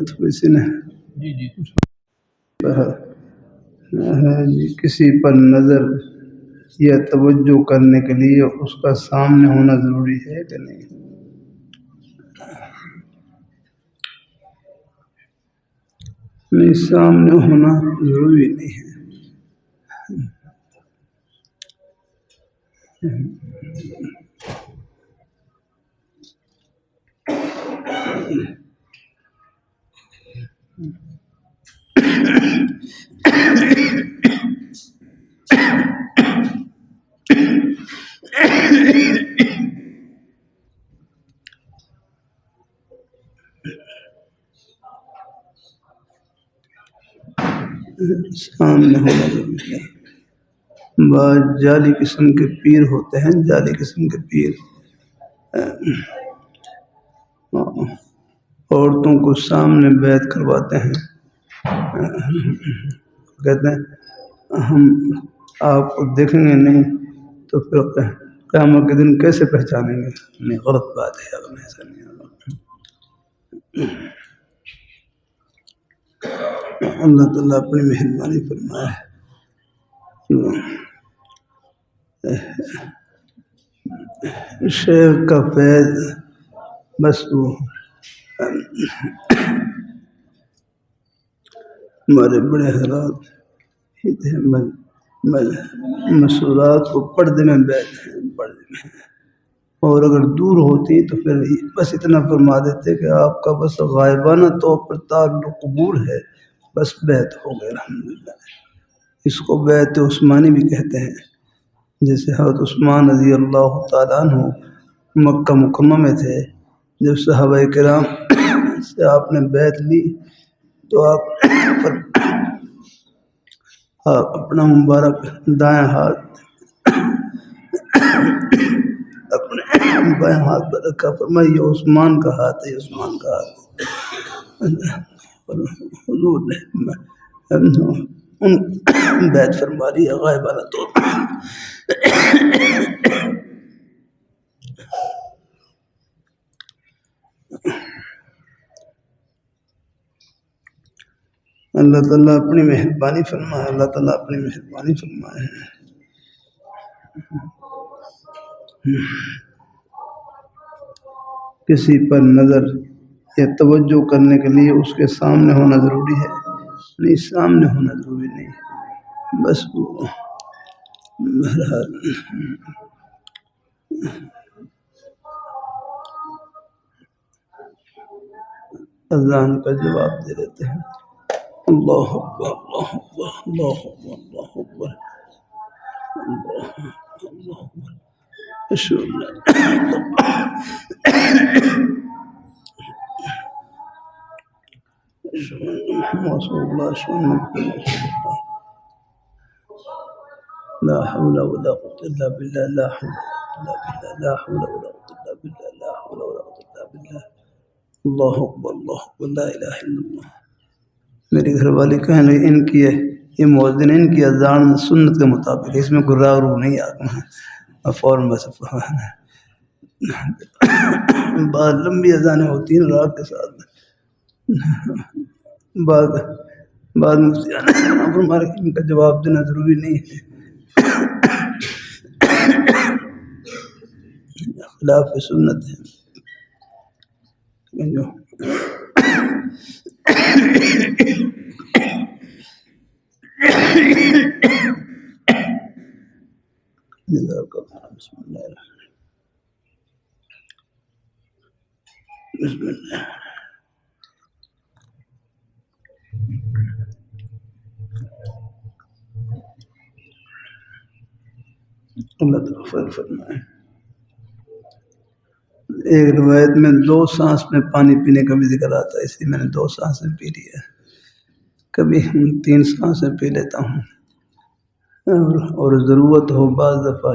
تھوڑی سی نا کسی پر نظر یا توجہ کرنے کے لیے اس کا سامنے ہونا ضروری ہے کہ نہیں؟ نہیں، سامنے ہونا ضروری نہیں ہے۔ سامنے ہونا ضروری ہے۔ بعض جعلی قسم کے پیر ہوتے ہیں، جعلی قسم کے پیر عورتوں کو سامنے بیعت کرواتے ہیں، کہتے ہیں ہم آپ کو دیکھیں گے نہیں تو پھر قیامت کے دن کیسے پہچانیں گے؟ نہیں، غلط بات ہے، اگر ایسا نہیں ہوگا۔ اللہ تعالیٰ اپنی مہربانی فرمائے۔ شیخ کا فیض بس وہ ہمارے بڑے حضرات مسورات کو پردے میں بیٹھے ہیں، پردے میں، اور اگر دور ہوتی تو پھر بس اتنا فرما دیتے کہ آپ کا بس غائبانہ طور پر تعلق قبول ہے، بس بیعت ہو گئے الحمدللہ۔ اس کو بیعت عثمانی بھی کہتے ہیں۔ جیسے حضرت عثمان رضی اللہ تعالیٰ عنہ مکہ مکرمہ میں تھے، جب صحابہ کرام سے آپ نے بیعت لی تو آپ اپنا مبارک دائیں ہاتھ اپنے بائیں ہاتھ پر رکھا، فرمایا یہ عثمان کا ہاتھ ہے، یہ عثمان کا ہاتھ ہے۔ حضور نے ان بیعت فرما لی غائبانہ طور پر۔ اللہ تعالیٰ اپنی مہربانی فرمائے، اللہ تعالیٰ اپنی مہربانی فرمائے۔ کسی پر نظر یا توجہ کرنے کے لیے اس کے سامنے ہونا ضروری ہے؟ نہیں، سامنے ہونا ضروری نہیں، بس وہ بہرحال اذان کا جواب دے دیتے ہیں۔ اللہ اکبر، اللہ اکبر، اللہ اکبر، اللہ اکبر، اللہ اکبر، اشہد ان لا الہ الا اللہ، اشہد ان محمد رسول اللہ، اشہد ان محمد رسول اللہ، لا حول ولا قوة الا باللہ، لا حول ولا قوة الا باللہ، لا حول ولا قوة الا باللہ، لا حول ولا قوة الا باللہ، اللہ اکبر، اللہ اکبر، لا الہ الا اللہ۔ میری گھر والی کہنے لگی ان کی یہ مؤذن ان کی اذان سنت کے مطابق ہے، اس میں کوئی راگ رو نہیں آتا۔ فوراً بس بعض لمبی اذانیں ہوتی ہیں راگ کے ساتھ، بعض مفتیان ہمارے ان کا جواب دینا ضروری نہیں ہے، خلاف سنت ہے۔ بسم اللہ الرحمن بسم اللہ۔ اللہ تعالیٰ خیر فرمائے۔ ایک روایت میں 2 سانس میں پانی پینے کا بھی ذکر آتا ہے، اس لیے میں نے 2 سانسیں پی لی ہے، کبھی 3 سانسیں پی لیتا ہوں، اور ضرورت ہو بعض دفعہ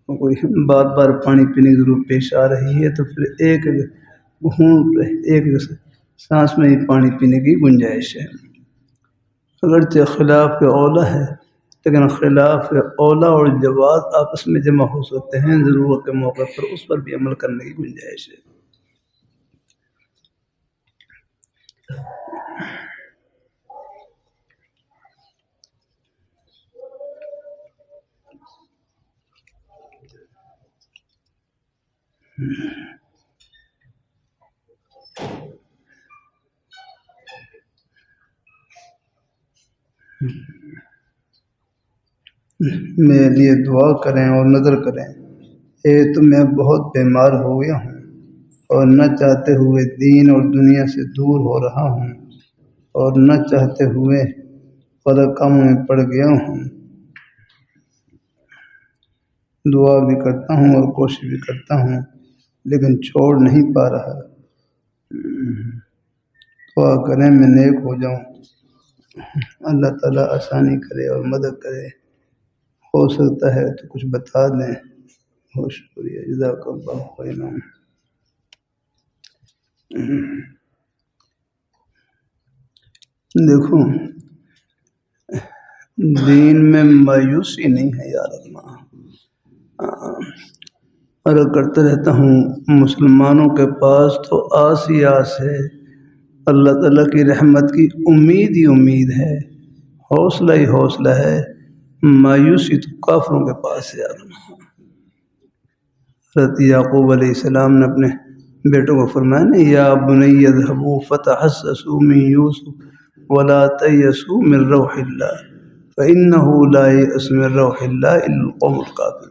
کوئی بار بار پانی پینے کی ضرورت پیش آ رہی ہے تو پھر ایک سانس میں ہی پانی پینے کی گنجائش ہے۔ اگرچہ خلاف اولا ہے، لیکن خلاف اولا اور جواز آپس میں جمع ہو سکتے ہیں، ضرورت کے موقع پر اس پر بھی عمل کرنے کی گنجائش ہے۔ میرے لیے دعا کریں اور نظر کریں، تو میں بہت بیمار ہو گیا ہوں اور نہ چاہتے ہوئے دین اور دنیا سے دور ہو رہا ہوں، اور نہ چاہتے ہوئے غلط کاموں میں پڑ گیا ہوں۔ دعا بھی کرتا ہوں اور کوشش بھی کرتا ہوں لیکن چھوڑ نہیں پا رہا۔ دعا کریں میں نیک ہو جاؤں، اللہ تعالیٰ آسانی کرے اور مدد کرے۔ ہو سکتا ہے تو کچھ بتا دیں۔ بہت شکریہ، جزاک اللہ خیرا۔ دیکھو، دین میں مایوسی نہیں ہے یار اللہ، عرض کرتا رہتا ہوں مسلمانوں کے پاس تو آس ہی آس ہے، اللہ تعالیٰ کی رحمت کی امید ہی امید ہے، حوصلہ ہی حوصلہ ہے، مایوسی تو کافروں کے پاس ہے یار۔ حضرت یعقوب علیہ السلام نے اپنے بیٹوں کو فرمایا نا، یا بنی اذهبوا فتحسسوا من یوسف ولا تیأسوا من روح اللہ فإنه لا یأس من روح اللہ الا القوم الکافرون۔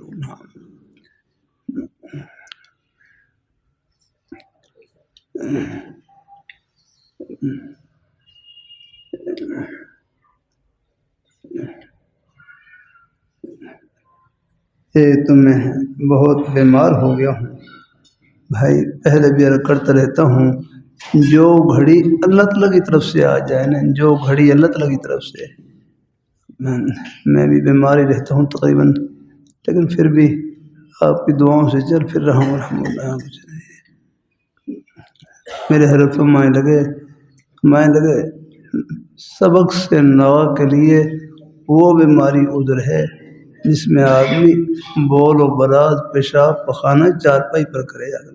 تو میں بہت بیمار ہو گیا ہوں بھائی، پہلے بھی عرض کرتا رہتا ہوں، جو گھڑی اللہ تعالیٰ کی طرف سے آ جائے نا، جو گھڑی اللہ تعالیٰ کی طرف سے، میں بھی بیمار ہی رہتا ہوں تقریباً، لیکن پھر بھی آپ کی دعاؤں سے چل پھر رہا ہوں الحمدللہ۔ میرے حضرت مائیں لگے سبق سے نوا کے لیے وہ بیماری عذر ہے جس میں آدمی بول و براز پیشاب پخانہ چارپائی پر کرے جاتا،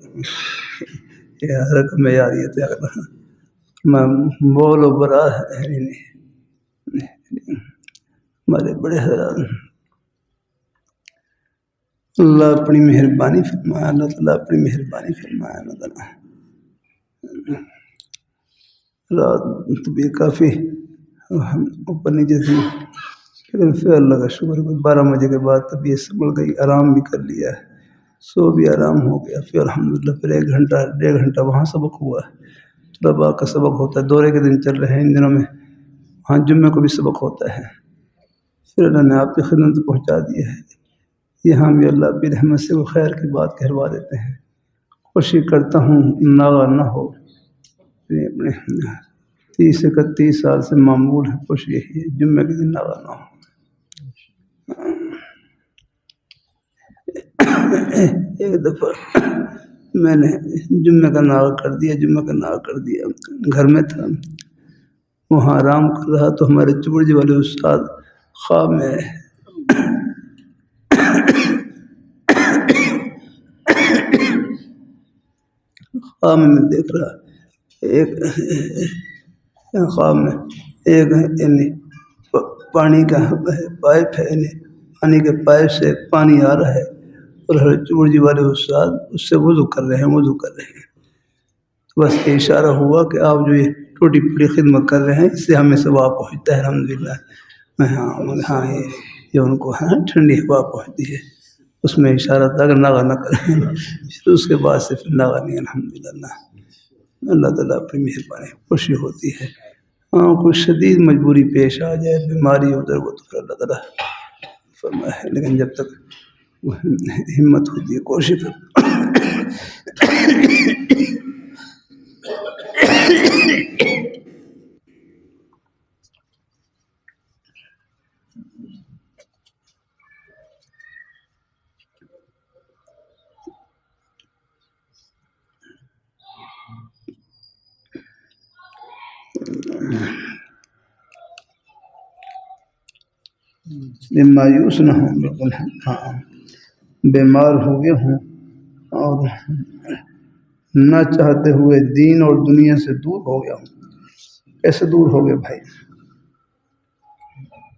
یہ حضرت معیاریت ہے، میں بول و براز ہمارے بڑے حضرات، اللہ اپنی مہربانی فرمایا، اللہ تعالیٰ اپنی مہربانی فرمایا، اللہ تعالیٰ رات تو بھی کافی اوپر نیچے تھی، لیکن پھر اللہ کا شکر، 12 بجے کے بعد طبیعت سنبھل گئی، آرام بھی کر لیا، سو بھی آرام ہو گیا، پھر الحمدللہ پھر 1 گھنٹہ 1.5 گھنٹہ وہاں سبق ہوا، طلباء کا سبق ہوتا ہے، دورے کے دن چل رہے ہیں ان دنوں میں، وہاں جمعے کو بھی سبق ہوتا ہے، پھر اللہ نے آپ کی خدمت پہنچا دیا ہے، یہاں بھی اللہ کی رحمت سے وہ خیر کی بات کہلوا دیتے ہیں۔ کوشش کرتا ہوں ناغہ نہ ہو، اپنے 30-31 سال سے معمول ہے، کوشش یہی ہے جمعے کے دن ناغہ نہ ہو۔ ایک دفعہ میں نے جمعہ کا ناغہ کر دیا، گھر میں تھا، وہاں آرام کر رہا تو ہمارے چبڑ جی والے استاد خواب میں دیکھ رہا، خواب میں ایک پانی کا پائپ ہے، پانی کے پائپ سے پانی آ رہا ہے اور چبڑ جی والے استاد اس سے وضو کر رہے ہیں، بس یہ اشارہ ہوا کہ آپ جو یہ ٹوٹی پھوٹی خدمت کر رہے ہیں اس سے ہمیں ثواب پہنچتا ہے الحمدللہ۔ ہاں یہ ان کو ٹھنڈی ہوا پہنچتی ہے، اس میں اشارہ تھا کہ ناغہ نہ کریں، پھر اس کے بعد سے پھر ناغہ نہیں الحمدللہ۔ اللہ تعالیٰ اپنی مہربانی خوشی ہوتی ہے، کوئی شدید مجبوری پیش آ جائے، بیماری ادھر وہ تو پھر اللہ تعالیٰ فرمائے ہے، لیکن جب تک ہمت ہوتی ہے کوشش مایوس نہ ہوں، بالکل ہاں بیمار ہو گیا ہوں اور نہ چاہتے ہوئے دین اور دنیا سے دور ہو گیا ہوں۔ کیسے دور ہو گیا بھائی؟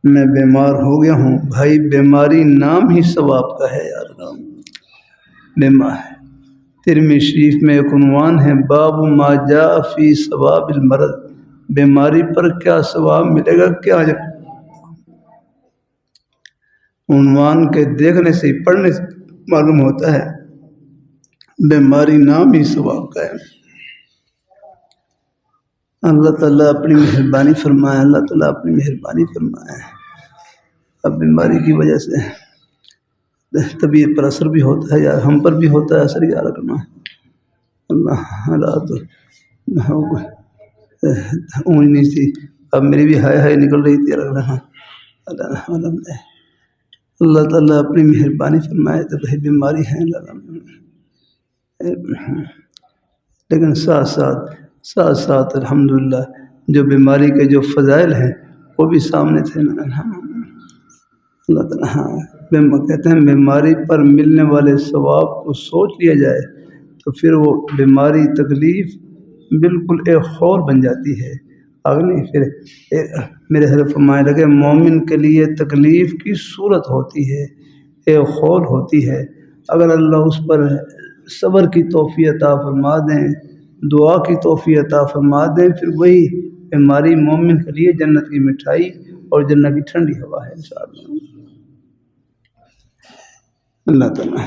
میں بیمار ہو گیا ہوں بھائی، بیماری نام ہی ثواب کا ہے یار، بیمار ہے ترمذی شریف میں ایک عنوان ہے باب ما جاء فی ثواب المرض، بیماری پر کیا ثواب ملے گا کیا اجر۔ عنوان کے دیکھنے سے پڑھنے سے معلوم ہوتا ہے بیماری نام ہی ثواب کا ہے۔ اللہ تعالیٰ اپنی مہربانی فرمائے، اللہ تعالیٰ اپنی مہربانی فرمائے۔ اب بیماری کی وجہ سے طبیعت پر اثر بھی ہوتا ہے، یا ہم پر بھی ہوتا ہے اثر، یا رکھنا اللہ حالات اونچ نہیں تھی، اب میری بھی ہائے ہائے نکل رہی تھی رکھنا۔ اللہ تعالیٰ اپنی مہربانی فرمائے تو بھائی بیماری ہے لیکن ساتھ ساتھ الحمدللہ جو بیماری کے جو فضائل ہیں وہ بھی سامنے تھے۔ اللہ تعالیٰ کہتے ہیں بیماری پر ملنے والے ثواب کو سوچ لیا جائے تو پھر وہ بیماری تکلیف بالکل ایک خور بن جاتی ہے۔ آگے نہیں پھر میرے حضرت فرمائے لگے مومن کے لیے تکلیف کی صورت ہوتی ہے، ایک خور ہوتی ہے، اگر اللہ اس پر صبر کی توفیق عطا فرما دیں، دعا کی توفیق عطا فرما دیں، پھر وہی بیماری مومن کے لیے جنت کی مٹھائی اور جنت کی ٹھنڈی ہوا ہے انشاءاللہ۔ اللہ تعالیٰ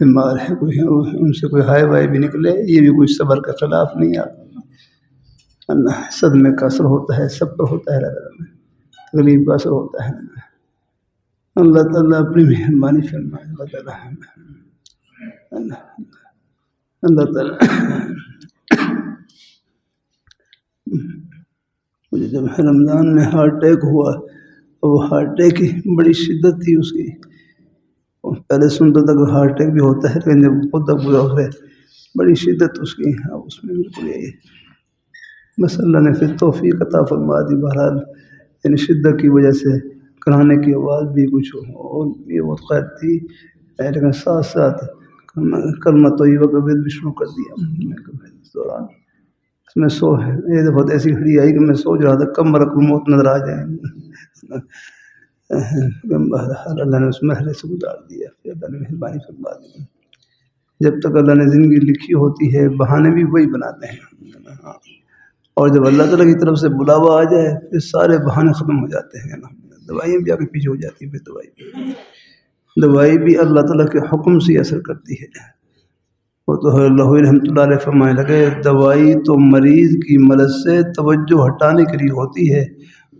بیمار ہے کوئی، ان سے کوئی ہائے وائے بھی نکلے، یہ بھی کوئی صبر کا خلاف نہیں ہے۔ اللہ صدمے کا اثر ہوتا ہے، سب پر ہوتا ہے، تکلیف کا اثر ہوتا ہے۔ اللہ تعالیٰ اپنی مہربانی فرمائے۔ اللہ تعالیٰ مجھے جب رمضان میں ہارٹ اٹیک ہوا، وہ ہارٹ اٹیک کی بڑی شدت تھی اس کی، پہلے سنتا تھا کہ ہارٹ اٹیک بھی ہوتا ہے، لیکن جب خود تک گزرے بڑی شدت اس کی، اس میں بالکل یہی بس اللہ نے پھر توفیق عطا فرما دی۔ بہرحال یعنی شدت کی وجہ سے کرانے کی آواز بھی کچھ اور یہ بہت خیر تھی، لیکن ساتھ ساتھ کلمہ طیبہ کا ورد بھی شروع کر دیا اس دوران۔ اس میں یہ دفعہ ایسی گھڑی آئی کہ میں سوچ رہا تھا کب ملک الموت نظر آ جائیں، بہرحال اللہ نے اس مرحلے سے گزار دیا، اللہ نے مہربانی فرما دی۔ جب تک اللہ نے زندگی لکھی ہوتی ہے بہانے بھی وہی بناتے ہیں، اور جب اللہ تعالیٰ کی طرف سے بلاوا آ جائے پھر سارے بہانے ختم ہو جاتے ہیں۔ دوائیاں بھی آگے پیچھے ہو جاتی ہیں، پھر دوائی بھی اللہ تعالیٰ کے حکم سے اثر کرتی ہے۔ وہ تو اللہ رحمۃ اللہ علیہ فرمائے لگے دوائی تو مریض کی مرض سے توجہ ہٹانے کے لیے ہوتی ہے،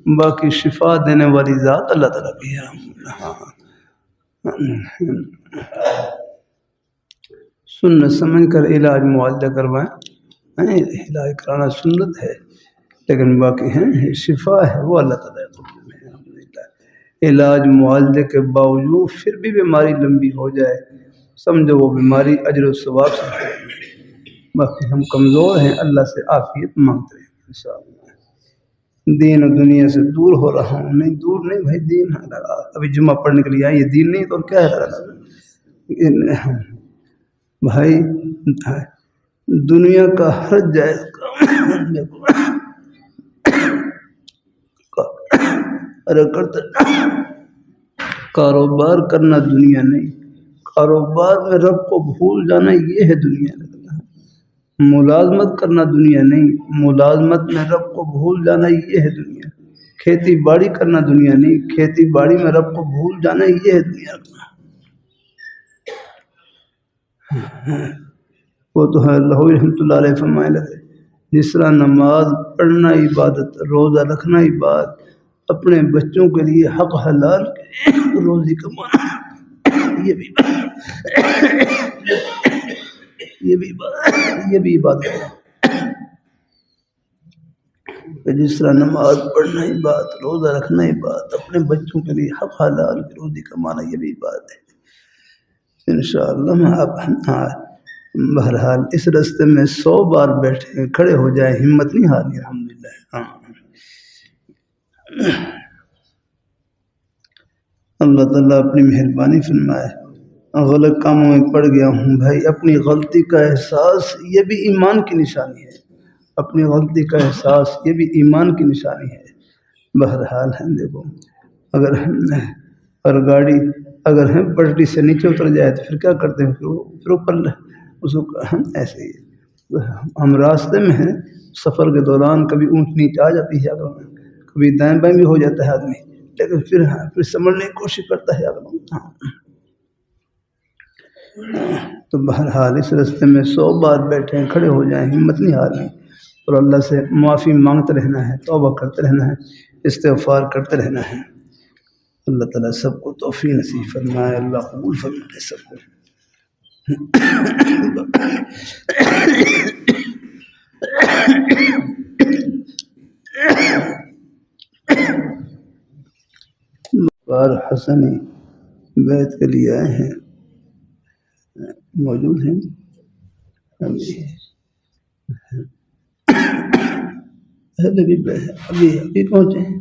باقی شفا دینے والی ذات اللہ تعالیٰ کی ہے۔ سنت سمجھ کر علاج معالجہ کروائیں، علاج کرانا سنت ہے، لیکن باقی ہیں شفا ہے وہ اللہ تعالیٰ ہے۔ علاج معالجے کے باوجود پھر بھی بیماری لمبی ہو جائے، سمجھو وہ بیماری اجر و ثواب سے ہے، باقی ہم کمزور ہیں، اللہ سے عافیت مانگتے ہیں انشاءاللہ۔ دین و دنیا سے دور ہو رہا ہوں، نہیں دور نہیں بھائی، دین ہے، ابھی جمعہ پڑھنے کے لیے آئے، یہ دین نہیں تو کیا ہے بھائی؟ دنیا کا ہر جائز کاروبار کرنا دنیا نہیں، کاروبار میں رب کو بھول جانا یہ ہے دنیا۔ ملازمت کرنا دنیا نہیں، ملازمت میں رب کو بھول جانا یہ ہے دنیا۔ کھیتی باڑی کرنا دنیا نہیں، کھیتی باڑی میں رب کو بھول جانا یہ ہے دنیا۔ وہ تو ہے اللہ رحمۃ اللہ علیہ فرمائے لگے جس طرح نماز پڑھنا عبادت، روزہ رکھنا عبادت، اپنے بچوں کے لیے حق حلال روزی کمانا یہ بھی عبادت ہے۔ جس طرح نماز پڑھنا عبادت، روزہ رکھنا عبادت، اپنے بچوں کے لیے حق حلال روزی کمانا یہ بھی عبادت ہے انشاءاللہ۔ آپ بہرحال اس راستے میں 100 بار بیٹھے کھڑے ہو جائے، ہمت نہیں ہارنی الحمدللہ۔ اللہ تعالیٰ اپنی مہربانی فرمائے۔ غلط کاموں میں پڑ گیا ہوں بھائی، اپنی غلطی کا احساس یہ بھی ایمان کی نشانی ہے، اپنی غلطی کا احساس یہ بھی ایمان کی نشانی ہے۔ بہرحال ہے دیکھو، اگر گاڑی اگر پٹری سے نیچے اتر جائے تو پھر کیا کرتے ہیں، پھر اوپر اس کو ہم ایسے ہی ہم راستے میں ہیں، سفر کے دوران کبھی اونٹ نیچ آ جاتی ہے اگر کبھی دائیں بائیں بھی ہو جاتا ہے آدمی، لیکن پھر سنبھلنے کی کوشش کرتا ہے اگر تو بہرحال اس راستے میں 100 بار بیٹھے کھڑے ہو جائیں، ہمت نہیں ہارنی، اور اللہ سے معافی مانگتے رہنا ہے، توبہ کرتے رہنا ہے، استغفار کرتے رہنا ہے۔ اللہ تعالیٰ سب کو توفیق نصیب فرمائے، اللہ قبول فرمائے سب کو۔ بار حسنی بیت کے لیے آئے ہیں، موجود ہیں ابھی پہنچے ہیں۔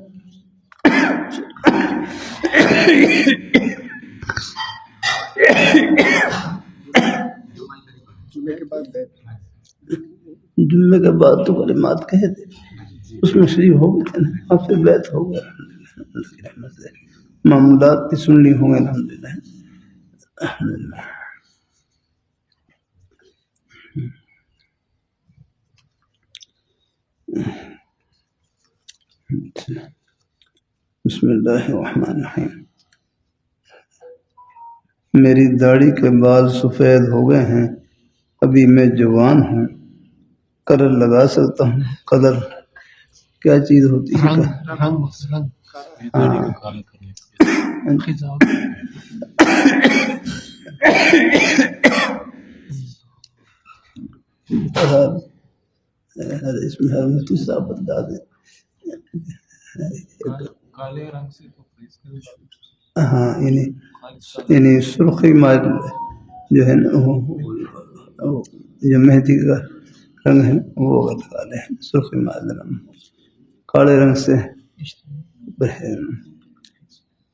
جمعے کے بعد تو کلمات کہے تھے، اس میں شریف ہو گئے نا، اور پھر بیت ہو گیا، معمولات بھی سن لی ہوں گے الحمدللہ۔ بسم اللہ الرحمن الرحیم۔ میری داڑھی کے بال سفید ہو گئے ہیں، ابھی میں جوان ہوں، کلر لگا سکتا ہوں؟ قدر کیا چیز ہوتی ہے؟ اس میں ہر مفتی صاحب بتا دیں۔ کالے رنگ سے ہاں یعنی سرخی مائل جو ہے نا جو مہندی کا رنگ ہے وہ لگا لیں، سرخی مائل رنگ، کالے رنگ سے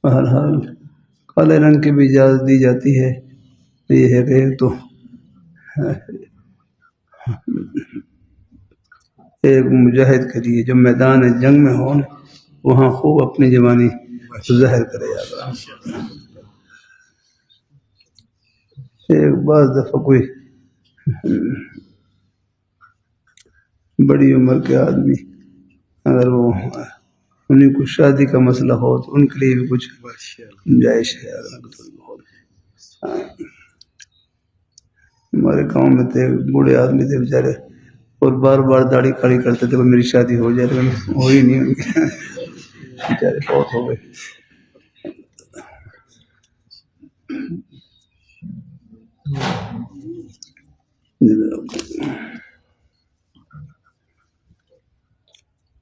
بہرحال کالے رنگ کی بھی اجازت دی جاتی ہے۔ یہ ہے کہ ایک تو ایک مجاہد کے لیے جو میدان جنگ میں ہو وہاں خوب اپنی جوانی ظاہر کرے جاتا۔ ایک بعض دفعہ کوئی بڑی عمر کے آدمی اگر وہ انہیں کو شادی کا مسئلہ ہو تو ان کے لیے بھی کچھ گنجائش ہے۔ ہمارے گاؤں میں تھے بوڑھے آدمی تھے بیچارے، اور بار بار داڑھی کھڑی کرتے تھے کہ میری شادی ہو جائے، لیکن ہوئی نہیں ان کی، بیچارے بہت ہو گئے۔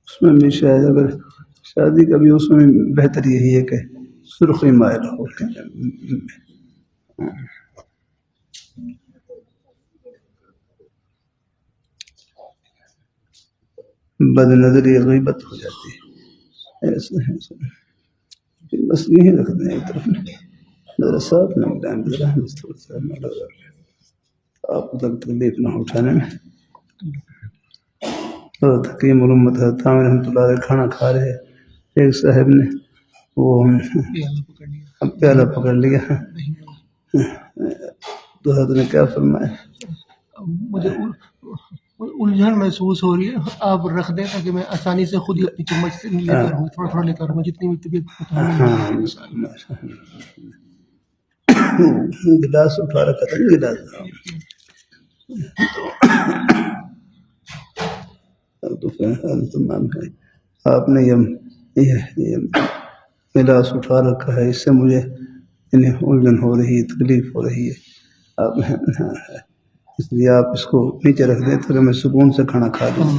اس میں بھی شاید اگر شادی کا بھی اس میں بہتر یہی ہے کہ سرخی مائل ہو۔ بد نظری غیبت ہو جاتی ہے، ایسا ہے بس یہی رکھ دیں ایک طرف ذرا ساتھ میں ملائیں، آپ تک تکلیف نہ اٹھانے میں۔ حکیم علومت حضرت رحمۃ اللہ علیہ کھانا کھا رہے، ایک صاحب نے وہ پیالہ پکڑ لیا تو حضرت نے کیا فرمایا؟ مجھے الجھن محسوس ہو رہی ہے، آپ رکھ دیں تاکہ میں آسانی سے خود ہی اپنی چمچ سے لیتا رہوں، تھوڑا تھوڑا لیتا رہوں، جتنی بھی طبیعت گلاس اٹھا رکھا تھا، گلاس تو تمام ہے، آپ نے یہ گلاس اٹھا رکھا ہے، اس سے مجھے انہیں الجھن ہو رہی ہے، تکلیف ہو رہی ہے، آپ اس لیے آپ اس کو نیچے رکھ دیں تاکہ میں سکون سے کھانا کھا لوں۔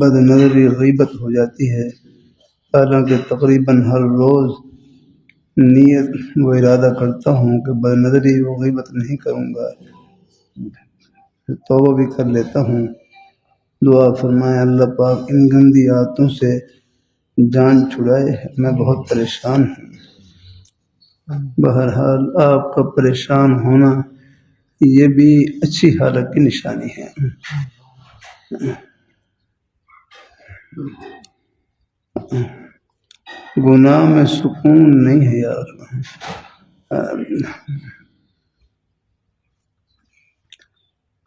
بد نظری غیبت ہو جاتی ہے، حالانکہ تقریباً ہر روز نیت و ارادہ کرتا ہوں کہ بد نظری و غیبت نہیں کروں گا، توبہ بھی کر لیتا ہوں۔ دعا فرمائے اللہ پاک ان گندی عادتوں سے جان چھڑائے، میں بہت پریشان ہوں۔ بہرحال آپ کا پریشان ہونا یہ بھی اچھی حالت کی نشانی ہے۔ گناہ میں سکون نہیں ہے یار.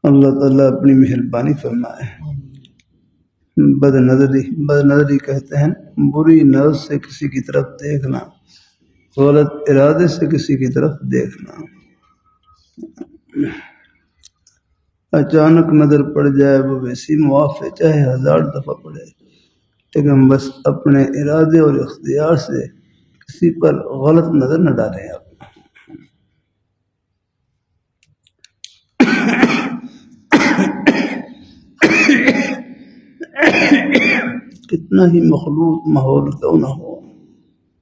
اللہ تعالیٰ اپنی مہربانی فرمائے. بد نظری کہتے ہیں بری نظر سے کسی کی طرف دیکھنا، غلط ارادے سے کسی کی طرف دیکھنا. اچانک نظر پڑ جائے وہ ویسی معاف ہے چاہے 1000 دفعہ پڑے، لیکن بس اپنے ارادے اور اختیار سے کسی پر غلط نظر نہ ڈالیں آپ. کتنا ہی مخلوط ماحول کیوں نہ ہو،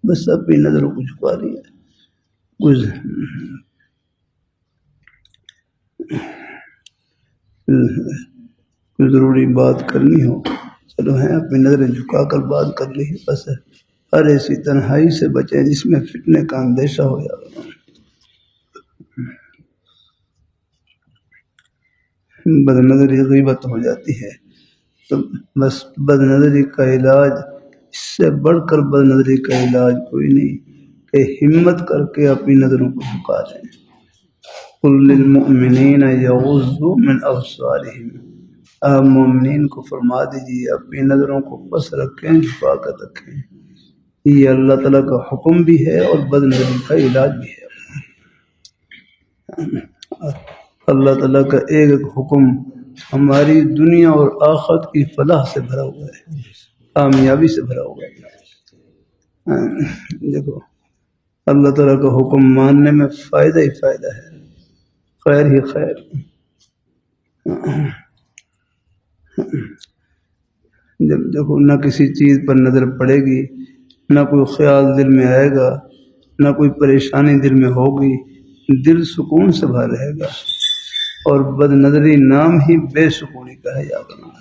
بس اپنی نظروں کو جھکا لیا. کوئی ضروری بات کرنی ہو چلو ہیں اپنی نظریں جھکا کر بات کر لی. بس ہر ایسی تنہائی سے بچیں جس میں فتنے کا اندیشہ ہو یا بد نظری غیبت ہو جاتی ہے. تو بس بد نظری کا علاج، اس سے بڑھ کر بد نظری کا علاج کوئی نہیں کہ ہمت کر کے اپنی نظروں کو جھکا لیں. قل للمؤمنین یغضوا من ابصارہم، آپ مومنین کو فرما دیجیے اپنی نظروں کو پس رکھیں، جھکا کر رکھیں. یہ اللہ تعالیٰ کا حکم بھی ہے اور بد نظری کا علاج بھی ہے. اللہ تعالیٰ کا ایک ایک حکم ہماری دنیا اور آخرت کی فلاح سے بھرا ہوا ہے، کامیابی سے بھرا ہوا ہے. دیکھو اللہ تعالیٰ کا حکم ماننے میں فائدہ ہی فائدہ ہے، خیر ہی خیر. جب دیکھو نہ کسی چیز پر نظر پڑے گی، نہ کوئی خیال دل میں آئے گا، نہ کوئی پریشانی دل میں ہوگی، دل سکون سے بھر رہے گا. اور بد نظری نام ہی بے سکونی کا ہے یاد رکھنا.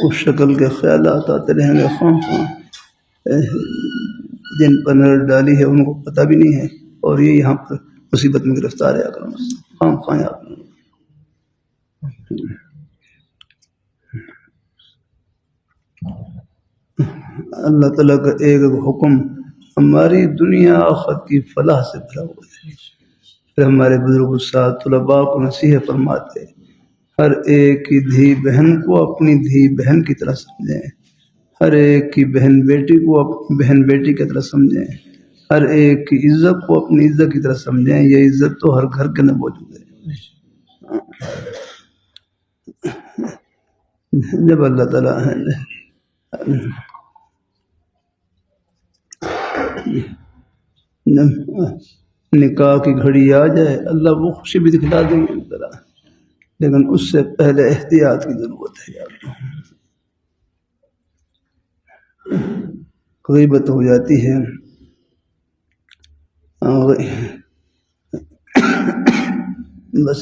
اس شکل کے خیالات آتے رہیں گے خواہ خواہ، جن پر نظر ڈالی ہے ان کو پتہ بھی نہیں ہے، اور یہ یہاں پر مصیبت میں گرفتار ہے خواہ خواہ یاد رکھنا. اللہ تعالیٰ کا ایک ایک حکم ہماری دنیا آخرت کی فلاح سے بھرا ہوا ہے. پھر ہمارے بزرگ استاد طلباء کو نصیحت فرماتے ہر ایک کی دھی بہن کو اپنی دھی بہن کی طرح سمجھیں، ہر ایک کی بہن بیٹی کو اپنی بہن بیٹی کی طرح سمجھیں، ہر ایک کی عزت کو اپنی عزت کی طرح سمجھیں. یہ عزت تو ہر گھر کے اندر موجود ہے. جب اللہ تعالیٰ نکاح کی گھڑی آ جائے اللہ وہ خوشی بھی دکھلا دیں گے، لیکن اس سے پہلے احتیاط کی ضرورت ہے یار. غیبت ہو جاتی ہے، بس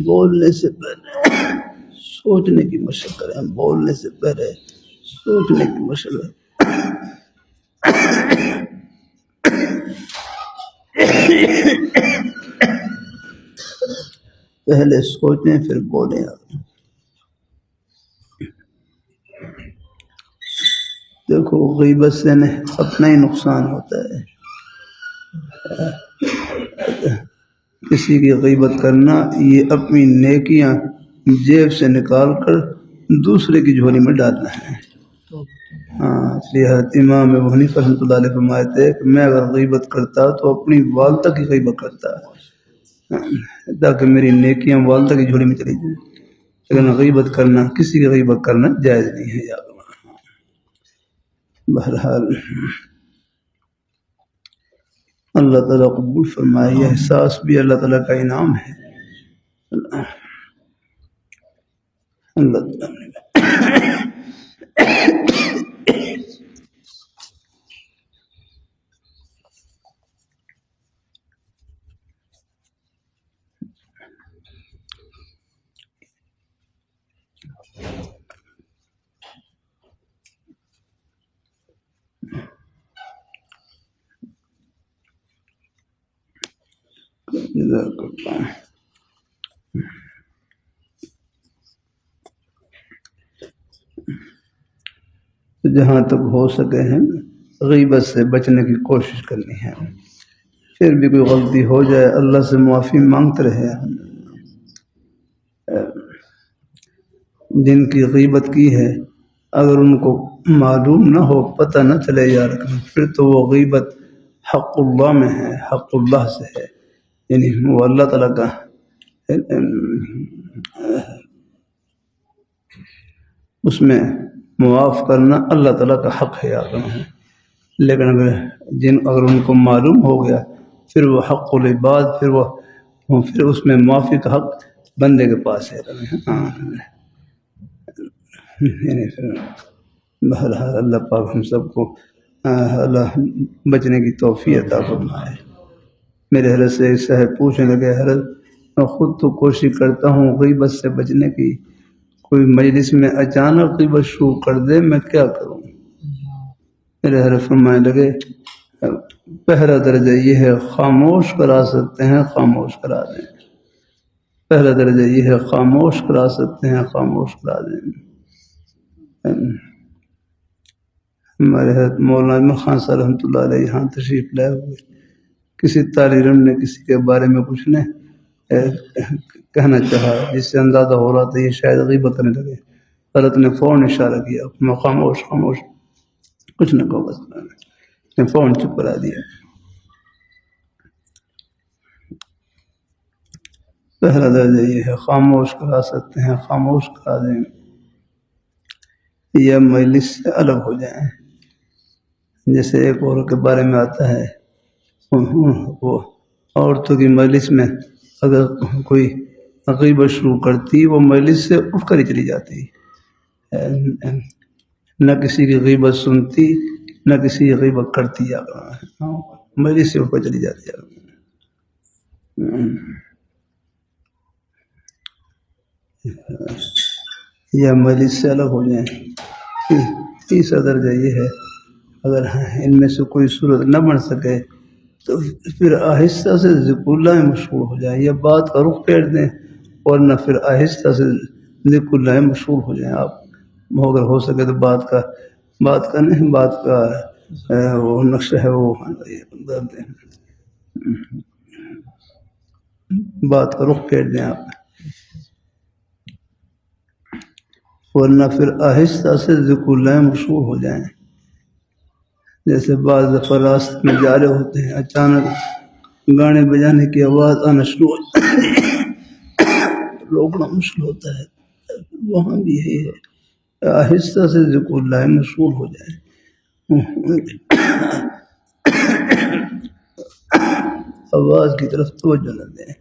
بولنے سے پہلے سوچنے کی مشق کریں، بولنے سے پہلے سوچنے کی مشق. پہلے سوچیں پھر بولیں. دیکھو غیبت سے اپنا ہی نقصان ہوتا ہے. کسی کی غیبت کرنا یہ اپنی نیکیاں جیب سے نکال کر دوسرے کی جھولی میں ڈالنا ہے. اس لیے حضرت امام ابو حنیفہ رحمۃ اللہ علیہ فرماتے ہیں کہ میں اگر غیبت کرتا تو اپنی والدہ کی غیبت کرتا تاکہ میری نیکیاں والدہ کی جھولی میں چلی جائیں. لیکن غیبت کرنا، کسی کی غیبت کرنا جائز نہیں ہے یاد. بہرحال اللہ تعالیٰ قبول فرمائے. یہ احساس بھی اللہ تعالیٰ کا انعام ہے. اللہ تعالیٰ جزاک اللہ۔ جہاں تک ہو سکے ہیں غیبت سے بچنے کی کوشش کرنی ہے، پھر بھی کوئی غلطی ہو جائے اللہ سے معافی مانگتے رہے۔ جن کی غیبت کی ہے اگر ان کو معلوم نہ ہو، پتہ نہ چلے یار، پھر تو وہ غیبت حق اللہ میں ہے، حق اللہ سے ہے، یعنی وہ اللہ تعالیٰ کا اس میں معاف کرنا اللہ تعالیٰ کا حق ہے یار ہے۔ لیکن اگر ان کو معلوم ہو گیا پھر وہ حق العباد، پھر اس میں معافی کا حق بندے کے پاس ہے۔ یعنی بہرحال اللہ پاک ہم سب کو اللہ بچنے کی توفیق عطا فرمائے۔ میرے حضرت سے صاحب پوچھنے لگے، حضرت میں خود تو کوشش کرتا ہوں غیبت سے بچنے کی، کوئی مجلس میں اچانک غیبت شروع کر دے میں کیا کروں؟ میرے حضرت فرمانے لگے پہلا درجہ یہ ہے خاموش کرا سکتے ہیں، خاموش کرا دیں۔ پہلا درجہ یہ ہے خاموش کرا سکتے ہیں، خاموش کرا دیں۔ ہمارے حضرت مولانا احمد خان صاحب رحمۃ اللہ علیہ یہاں تشریف لائے ہوئے، کسی طالب علم نے کسی کے بارے میں کچھ نے کہنا چاہا جس سے اندازہ ہو رہا تھا یہ شاید غیبت کرنے لگے، حضرت نے فوراً اشارہ کیا میں خاموش خاموش کچھ نہ کہو، بس نے فوراً چپ کرا دیا۔ پہلا درجہ یہ ہے خاموش کرا سکتے ہیں، خاموش کرا دیں، یا مجلس سے الگ ہو جائیں۔ جیسے ایک عورت کے بارے میں آتا ہے، وہ عورتوں کی مجلس میں اگر کوئی غیبت شروع کرتی وہ مجلس سے اٹھ کر ہی چلی جاتی، نہ کسی کی غیبت سنتی نہ کسی کی غیبت کرتی، مجلس سے اٹھ کر چلی جاتی۔ یا مجلس سے الگ ہو جائیں۔ تیسرا درجہ یہ ہے اگر ان میں سے کوئی صورت نہ بن سکے تو پھر آہستہ سے ذکر اللہ میں مشغول ہو جائیں، یا بات کا رخ پھیر دیں، اور نہ پھر آہستہ سے ذکر اللہ میں مشغول ہو جائیں۔ آپ اگر ہو سکے تو بات کا وہ نقشہ ہے وہ بات کا رخ پھیر دیں آپ، ورنہ پھر آہستہ سے ذکر اللہ میں مشغول ہو جائیں۔ جیسے بعض دفعہ راست میں جا رہے ہوتے ہیں، اچانک گانے بجانے کی آواز آنا شروع ہو جائے، روکنا مشکل ہوتا ہے۔ وہاں بھی یہی ہے، آہستہ سے ذکر اللہ میں مشغول ہو جائیں، آواز کی طرف توجہ نہ دیں۔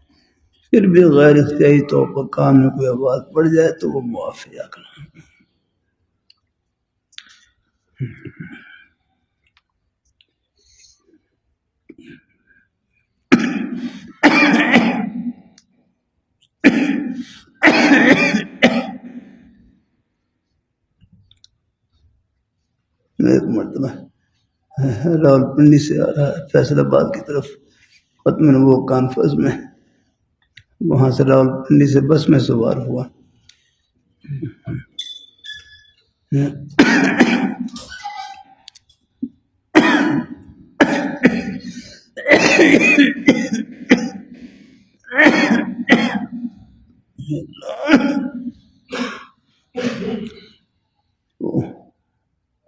پھر بھی غیر اختیاری طور پر کام میں کوئی آواز پڑ جائے تو وہ معافیہ کرنا۔ ایک مرتبہ راول پنڈی سے آ رہا ہے فیصل آباد کی طرف، ختم نبوت کانفرنس میں، وہاں سے راول پنڈی سے بس میں سوار ہوا،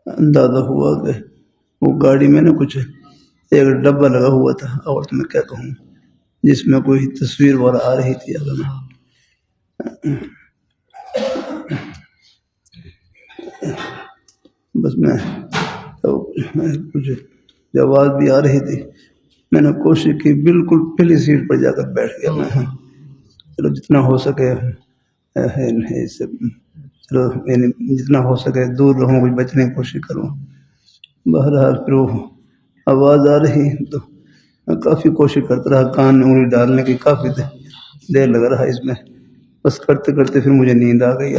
اندازہ ہوا کہ وہ گاڑی میں نا کچھ ایک ڈبہ لگا ہوا تھا، اور تو میں کیا کہوں، جس میں کوئی تصویر والا آ رہی تھی۔ بس میں کچھ آواز بھی آ رہی تھی، میں نے کوشش کی بالکل پہلی سیٹ پر جا کر بیٹھ گیا۔ میں چلو جتنا ہو سکے چلو یعنی جتنا ہو سکے دور رہوں، کچھ بچنے کی کوشش کروں۔ بہرحال پھر وہ آواز آ رہی تو میں کافی کوشش کرتا رہا، کان میں انگلی ڈالنے کی کافی دیر لگ رہا اس میں، بس کرتے کرتے پھر مجھے نیند آ گئی۔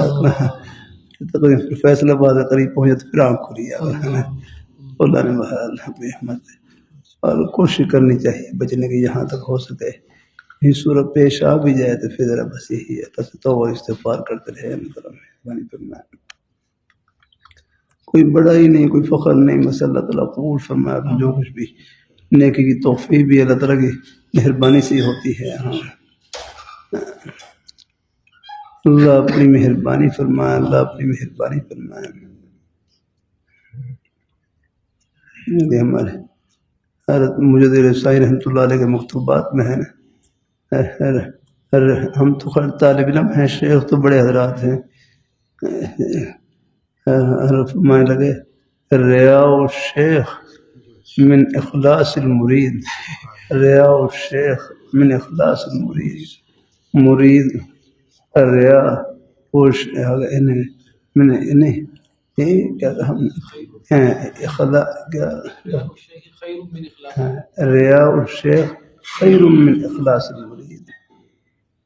پھر فیصل آباد قریب پہنچے تو پھر آنکھ کھلی۔ اللہ نے بہرحال اور کوشش کرنی چاہیے بچنے کی جہاں تک ہو سکے، یہ صورت پیش آ بھی جائے تو پھر ذرا بس یہی ہے، بس توبہ استغفار کرتے رہے، مہربانی فرمائے۔ کوئی بڑا ہی نہیں، کوئی فخر نہیں، بس اللہ تعالیٰ قبول فرمائے۔ جو کچھ بھی نیکی کی توفیق بھی اللہ تعالیٰ کی مہربانی سے ہی ہوتی ہے۔ ہاں، اللہ اپنی مہربانی فرمائے، اللہ اپنی مہربانی فرمائے۔ یہ ہمارے حضرت مجد رسائی رحمۃ اللہ علیہ کے مکتوبات میں ہے نا، ہم تو خیر طالب علم ہیں، شیخ تو بڑے حضرات ہیں، فرمانے لگے ریاء الشیخ من اخلاص المرید، ریاء الشیخ من اخلاص المرید، مرید ریاء ریاء الشیخ خیر من اخلاص المرید،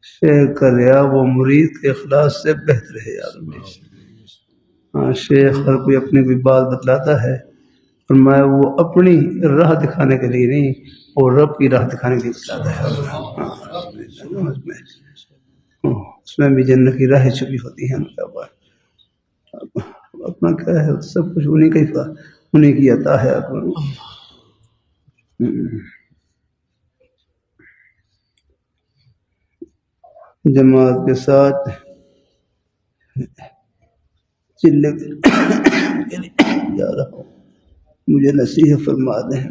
شیخ کا ریاء وہ مرید کے اخلاص سے بہتر ہے یار۔ ہاں، شیخ ہر کوئی اپنی کوئی بات بتلاتا ہے، فرمایا وہ اپنی راہ دکھانے کے لیے نہیں، وہ رب کی راہ دکھانے کے لیے بتلاتا ہے۔ اس میں بھی جنت کی راہیں چھپی ہوتی ہیں۔ کیا بات، اپنا کیا ہے، سب کچھ انہیں کی عطا ہے۔ جماعت کے ساتھ چلے جا رہا ہوں، مجھے نصیحت فرما دیں۔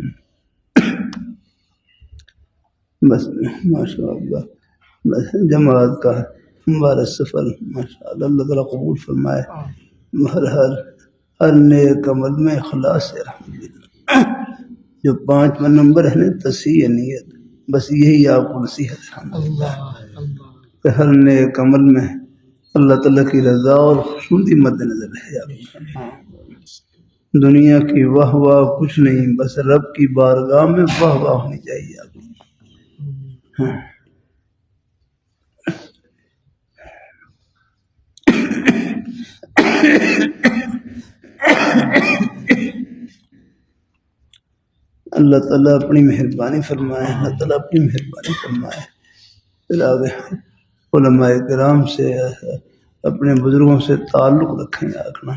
بس ماشاء اللہ، بس جماعت کا ہمارا سفر ماشاء اللہ اللہ تعالیٰ قبول فرمائے۔ ہر نیک عمل میں اخلاص ہے الحمدللہ۔ جو 5واں نمبر ہے نا، تصحیح نیت، بس یہی آپ کو نصیحت ہے کہ ہر نیک عمل میں اللہ تعالیٰ کی رضا اور خوشنودی مد نظر ہے۔ دنیا کی واہ واہ کچھ نہیں، بس رب کی بارگاہ میں واہ واہ ہونی چاہیے آپ کو۔ اللہ تعالیٰ اپنی مہربانی فرمائے، اللہ تعالیٰ اپنی مہربانی فرمائے۔ پھر آگے علماء کرام سے، اپنے بزرگوں سے تعلق رکھیں، رکھنا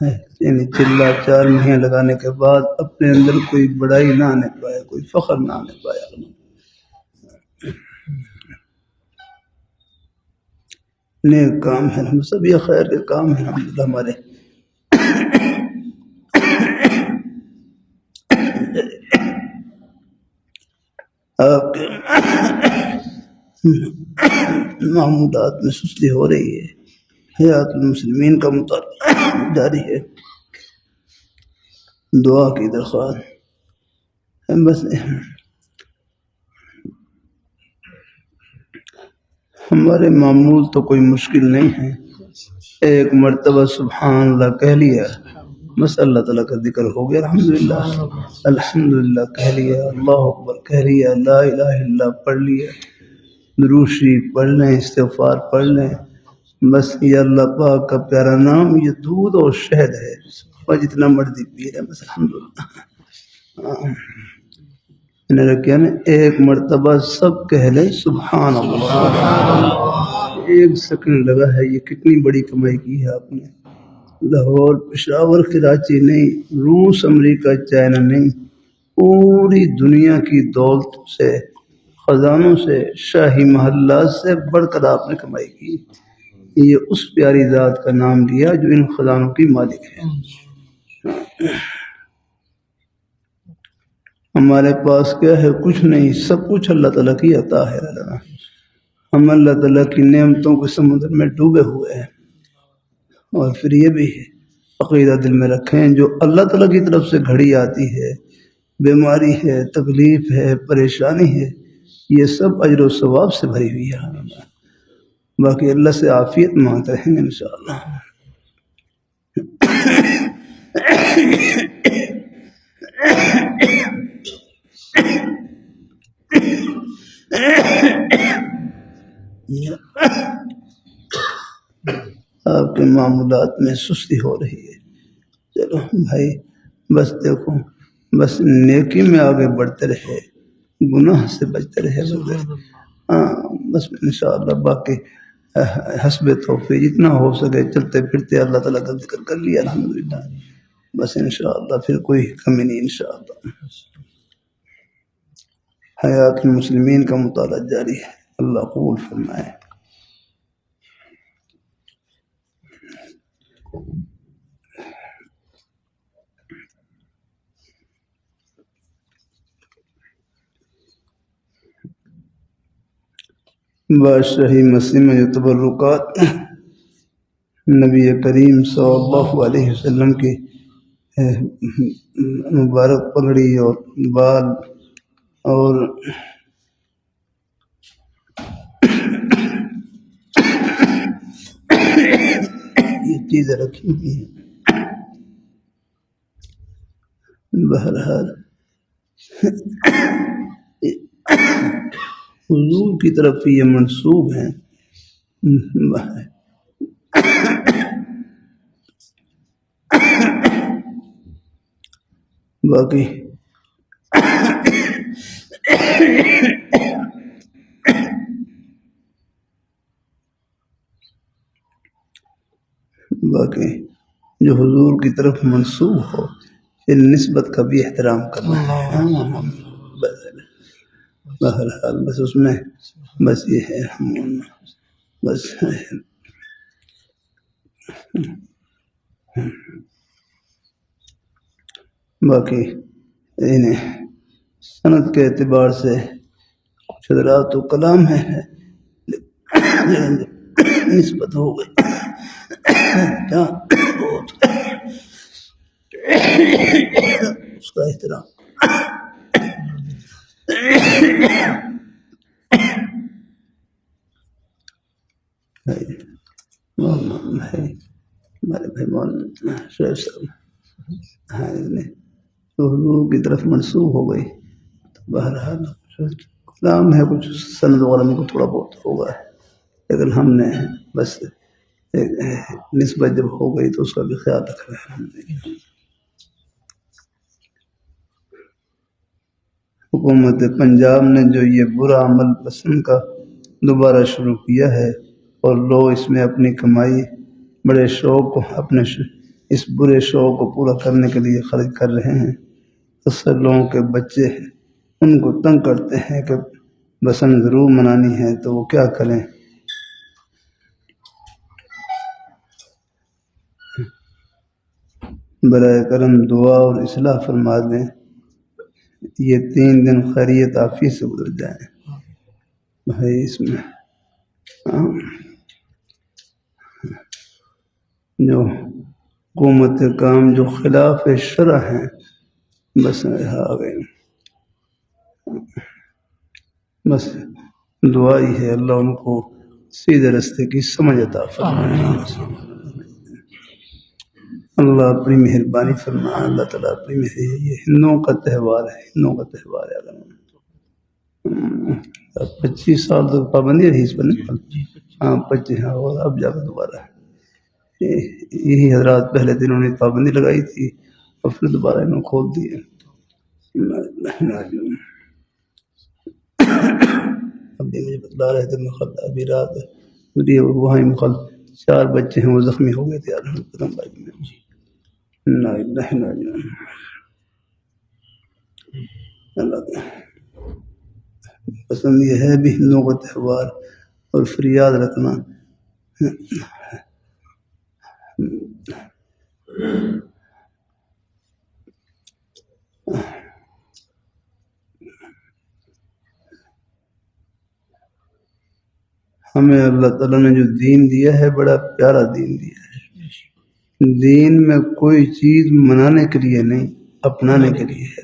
ہے، یعنی چلا 4 مہینے لگانے کے بعد اپنے اندر کوئی بڑائی نہ آنے پائے، کوئی فخر نہ آنے پائے۔ نیک کام ہے، ہم سب یہ خیر کے کام ہیں الحمدللہ ہمارے۔ آپ کے معمولات میں سستی ہو رہی ہے، حیات المسلمین کا مطالعہ جاری ہے، دعا کی درخواست۔ بس ہمارے معمول تو کوئی مشکل نہیں ہے، ایک مرتبہ سبحان اللہ کہہ لیا، بس اللہ تعالیٰ کا ذکر ہو گیا، الحمدللہ الحمدللہ کہہ لیا، اللہ اکبر کہہ لیا، لا الہ الا اللہ پڑھ لیا، درود شریف پڑھ لیں، استغفار پڑھ لیں، بس یہ اللہ پاک کا پیارا نام یہ دودھ اور شہد ہے، اور جتنا مرضی پی لیں، بس الحمدللہ۔ میں نے کیا نا، ایک مرتبہ سب کہہ لیں سبحان اللہ، 1 سیکنڈ لگا ہے، یہ کتنی بڑی کمائی کی ہے آپ نے۔ لاہور، پشاور، کراچی نہیں، روس، امریکہ، چائنا نہیں، پوری دنیا کی دولت سے، خزانوں سے، شاہی محلات سے بڑھ کر آپ نے کمائی کی۔ یہ اس پیاری ذات کا نام لیا جو ان خزانوں کی مالک ہے۔ ہمارے پاس کیا ہے؟ کچھ نہیں، سب کچھ اللہ تعالیٰ کی عطا ہے۔ ہم اللہ تعالیٰ کی نعمتوں کے سمندر میں ڈوبے ہوئے ہیں۔ اور پھر یہ بھی ہے، عقیدہ دل میں رکھیں، جو اللہ تعالیٰ کی طرف سے گھڑی آتی ہے، بیماری ہے، تکلیف ہے، پریشانی ہے، یہ سب اجر و ثواب سے بھری ہوئی ہے۔ باقی اللہ سے عافیت مانگتے رہیں گے انشاءاللہ۔ آپ کے معمولات میں سستی ہو رہی ہے، چلو بھائی، بس دیکھو، بس نیکی میں آگے بڑھتے رہے، گناہ سے بچتے رہے، ہاں بس انشاءاللہ باقی حسب توفیق جتنا ہو سکے چلتے پھرتے اللہ تعالیٰ کا ذکر کر لیا الحمدللہ، بس انشاءاللہ پھر کوئی کمی نہیں انشاءاللہ۔ حیات المسلمین کا مطالعہ جاری ہے، اللہ قبول فرمائے۔ بادشاہی مسیح میں جو تبرکات نبی کریم صلی اللہ علیہ وسلم کی مبارک پگڑی اور بال اور یہ چیزیں رکھی ہوئی ہیں، بہرحال حضور کی طرف یہ منسوب ہیں۔ باقی جو حضور کی طرف منسوب ہو پھر نسبت کا بھی احترام کرنا ہے۔ بہرحال بس اس میں بس یہ ہے بس باقی سند کے اعتبار سے کچھ حضرات تو کلام ہے نسبت ہو گئی کیا اس کا احترام۔ ہمارے بھائی مولانا شعیب صاحب تو حضور کی طرف منسوب ہو گئی، تو بہرحال کلام ہے، کچھ سند وغیرہ میں کو تھوڑا بہت ہوگا، لیکن ہم نے بس نسبت جب ہو گئی تو اس کا بھی خیال رکھ رہے ہیں۔ حکومت پنجاب نے جو یہ برا عمل پسند کا دوبارہ شروع کیا ہے اور لوگ اس میں اپنی کمائی بڑے شوق کو اپنے اس برے شوق کو پورا کرنے کے لیے خرچ کر رہے ہیں، اکثر لوگوں کے بچے ان کو تنگ کرتے ہیں کہ بسنت ضرور منانی ہے تو وہ کیا کریں۔ برائے کرم دعا اور اصلاح فرما دیں، یہ 3 دن خیریت عافیت سے گزر جائیں۔ بھائی اس میں جو حکومت کام جو خلاف شرع ہیں بس آ گئے، بس دعا ہی ہے اللہ ان کو سیدھے راستے کی سمجھ عطا فرمائے۔ اللہ اپنی مہربانی فرمائے، اللہ تعالیٰ اپنی مہربانی۔ یہ ہندوؤں کا تہوار ہے، ہندوؤں کا تہوار ہے۔ 25 سال تک پابندی رہی اس پر نہیں؟ ہاں 25، ہاں، اور اب جا کر دوبارہ یہی حضرات پہلے دنوں نے پابندی لگائی تھی اور پھر دوبارہ انہوں کھول دی ہے۔ ابھی مجھے بتلا رہے تھے مخل ابھی رات وہاں مخل 4 بچے ہیں وہ زخمی ہو گئے تھے اللہ پسند یہ ہے بھی ہندوؤں کا تہوار، اور پھر یاد رکھنا ہمیں اللہ تعالیٰ نے جو دین دیا ہے بڑا پیارا دین دیا ہے۔ دین میں کوئی چیز منانے کے لیے نہیں، اپنانے کے لیے ہے۔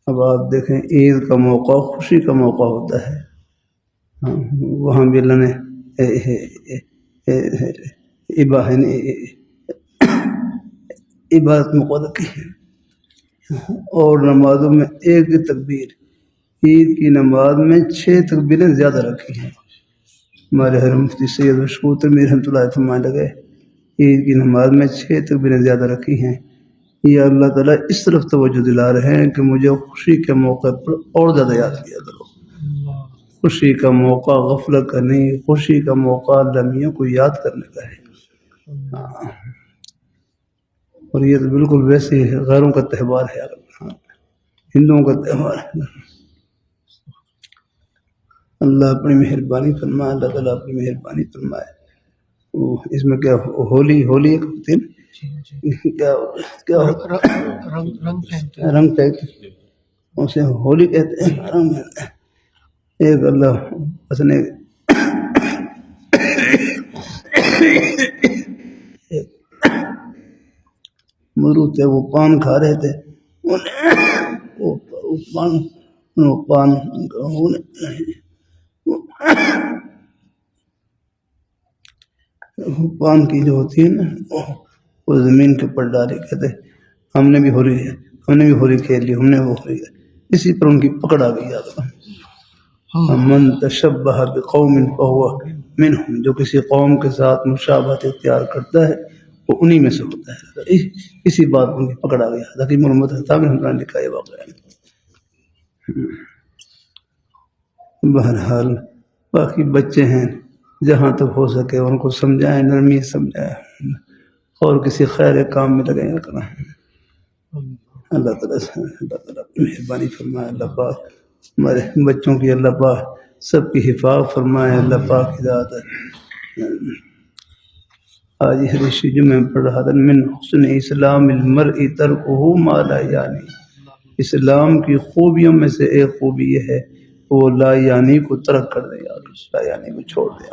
اب آپ دیکھیں عید کا موقع خوشی کا موقع ہوتا ہے، وہاں بھی اللہ نے عبادت مقرر کی ہے، اور نمازوں میں ایک تکبیر، عید کی نماز میں 6 تکبیریں زیادہ رکھی ہیں۔ ہمارے حضرت مفتی سید مشکور ترمذی رحمۃ اللہ فرمانے لگے عید کی نماز میں 6 تکبیریں زیادہ رکھی ہیں، یہ اللہ تعالیٰ اس طرف توجہ دلا رہے ہیں کہ مجھے خوشی کے موقع پر اور زیادہ یاد کیا کرو. خوشی کا موقع غفلت کا نہیں، خوشی کا موقع لمحوں کو یاد کرنے کا ہے. ہاں. اور یہ تو بالکل ویسے ہی غیروں کا تہوار ہے، ہندوؤں کا تہوار ہے. اللہ اپنی مہربانی فرمائے، اللہ تعالیٰ اپنی مہربانی فرمائے. اس میں کیا ہولی ایک دن کیا رنگ پھینکتے اسے ہولی کہتے ہیں. رنگ ایک اللہ حسن مرو تھے، وہ پان کھا رہے تھے. پان کی جو ہوتی ہے نا وہ زمین کے اوپر ڈالی، کہتے ہم نے بھی ہولی کھیل لی، ہم نے وہ ہولی. اسی پر ان کی پکڑ آ گئی. من تشبہ بقوم فہو منہم، جو کسی قوم کے ساتھ مشابہت اختیار کرتا ہے وہ انہی میں سے ہوتا ہے. اسی بات ان کی پکڑ آ گئی. حکیم محمد حساب نے ہمارا لکھا یہ واقعہ. بہرحال باقی بچے ہیں، جہاں تک ہو سکے ان کو سمجھائیں، نرمی سمجھائیں، اور کسی خیر کام میں لگیں رکھنا. اللہ تعالیٰ مہربانی فرمائے. اللہ پاک ہمارے بچوں کی اللہ پاک سب کی حفاظت فرمائے. اللہ پاک ہدایت. آج حدیث جمعہ میں پڑھ رہا تھا، من حسن اسلام المرء ترکہ ما لا یعنی. اسلام کی خوبیوں میں سے ایک خوبی یہ ہے وہ لا یعنی کو ترک کر دے، لا یعنی کو چھوڑ دے.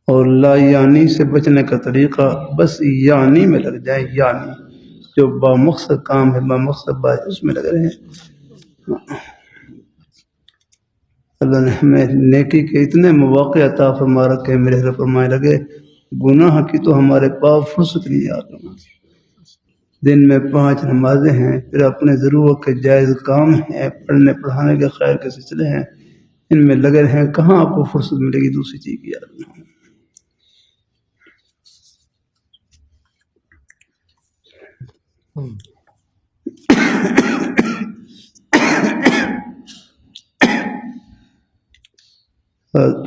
اور لا یعنی سے بچنے کا طریقہ بس یعنی میں لگ جائے. یعنی جو بامقصد کام ہے، بامقصد بات اس میں لگ رہے ہیں. اللہ نے ہمیں نیکی کے اتنے مواقع عطا فرما رکھے، میرے حضرت فرمائے لگے گناہ کی تو ہمارے پاس فرصت نہیں آتی. دن میں 5 نمازیں ہیں، پھر اپنے ضرورت کے جائز کام ہیں، پڑھنے پڑھانے کے خیر کے سلسلے ہیں، ان میں لگے رہیں. کہاں آپ کو فرصت ملے گی دوسری چیز کی یاد میں.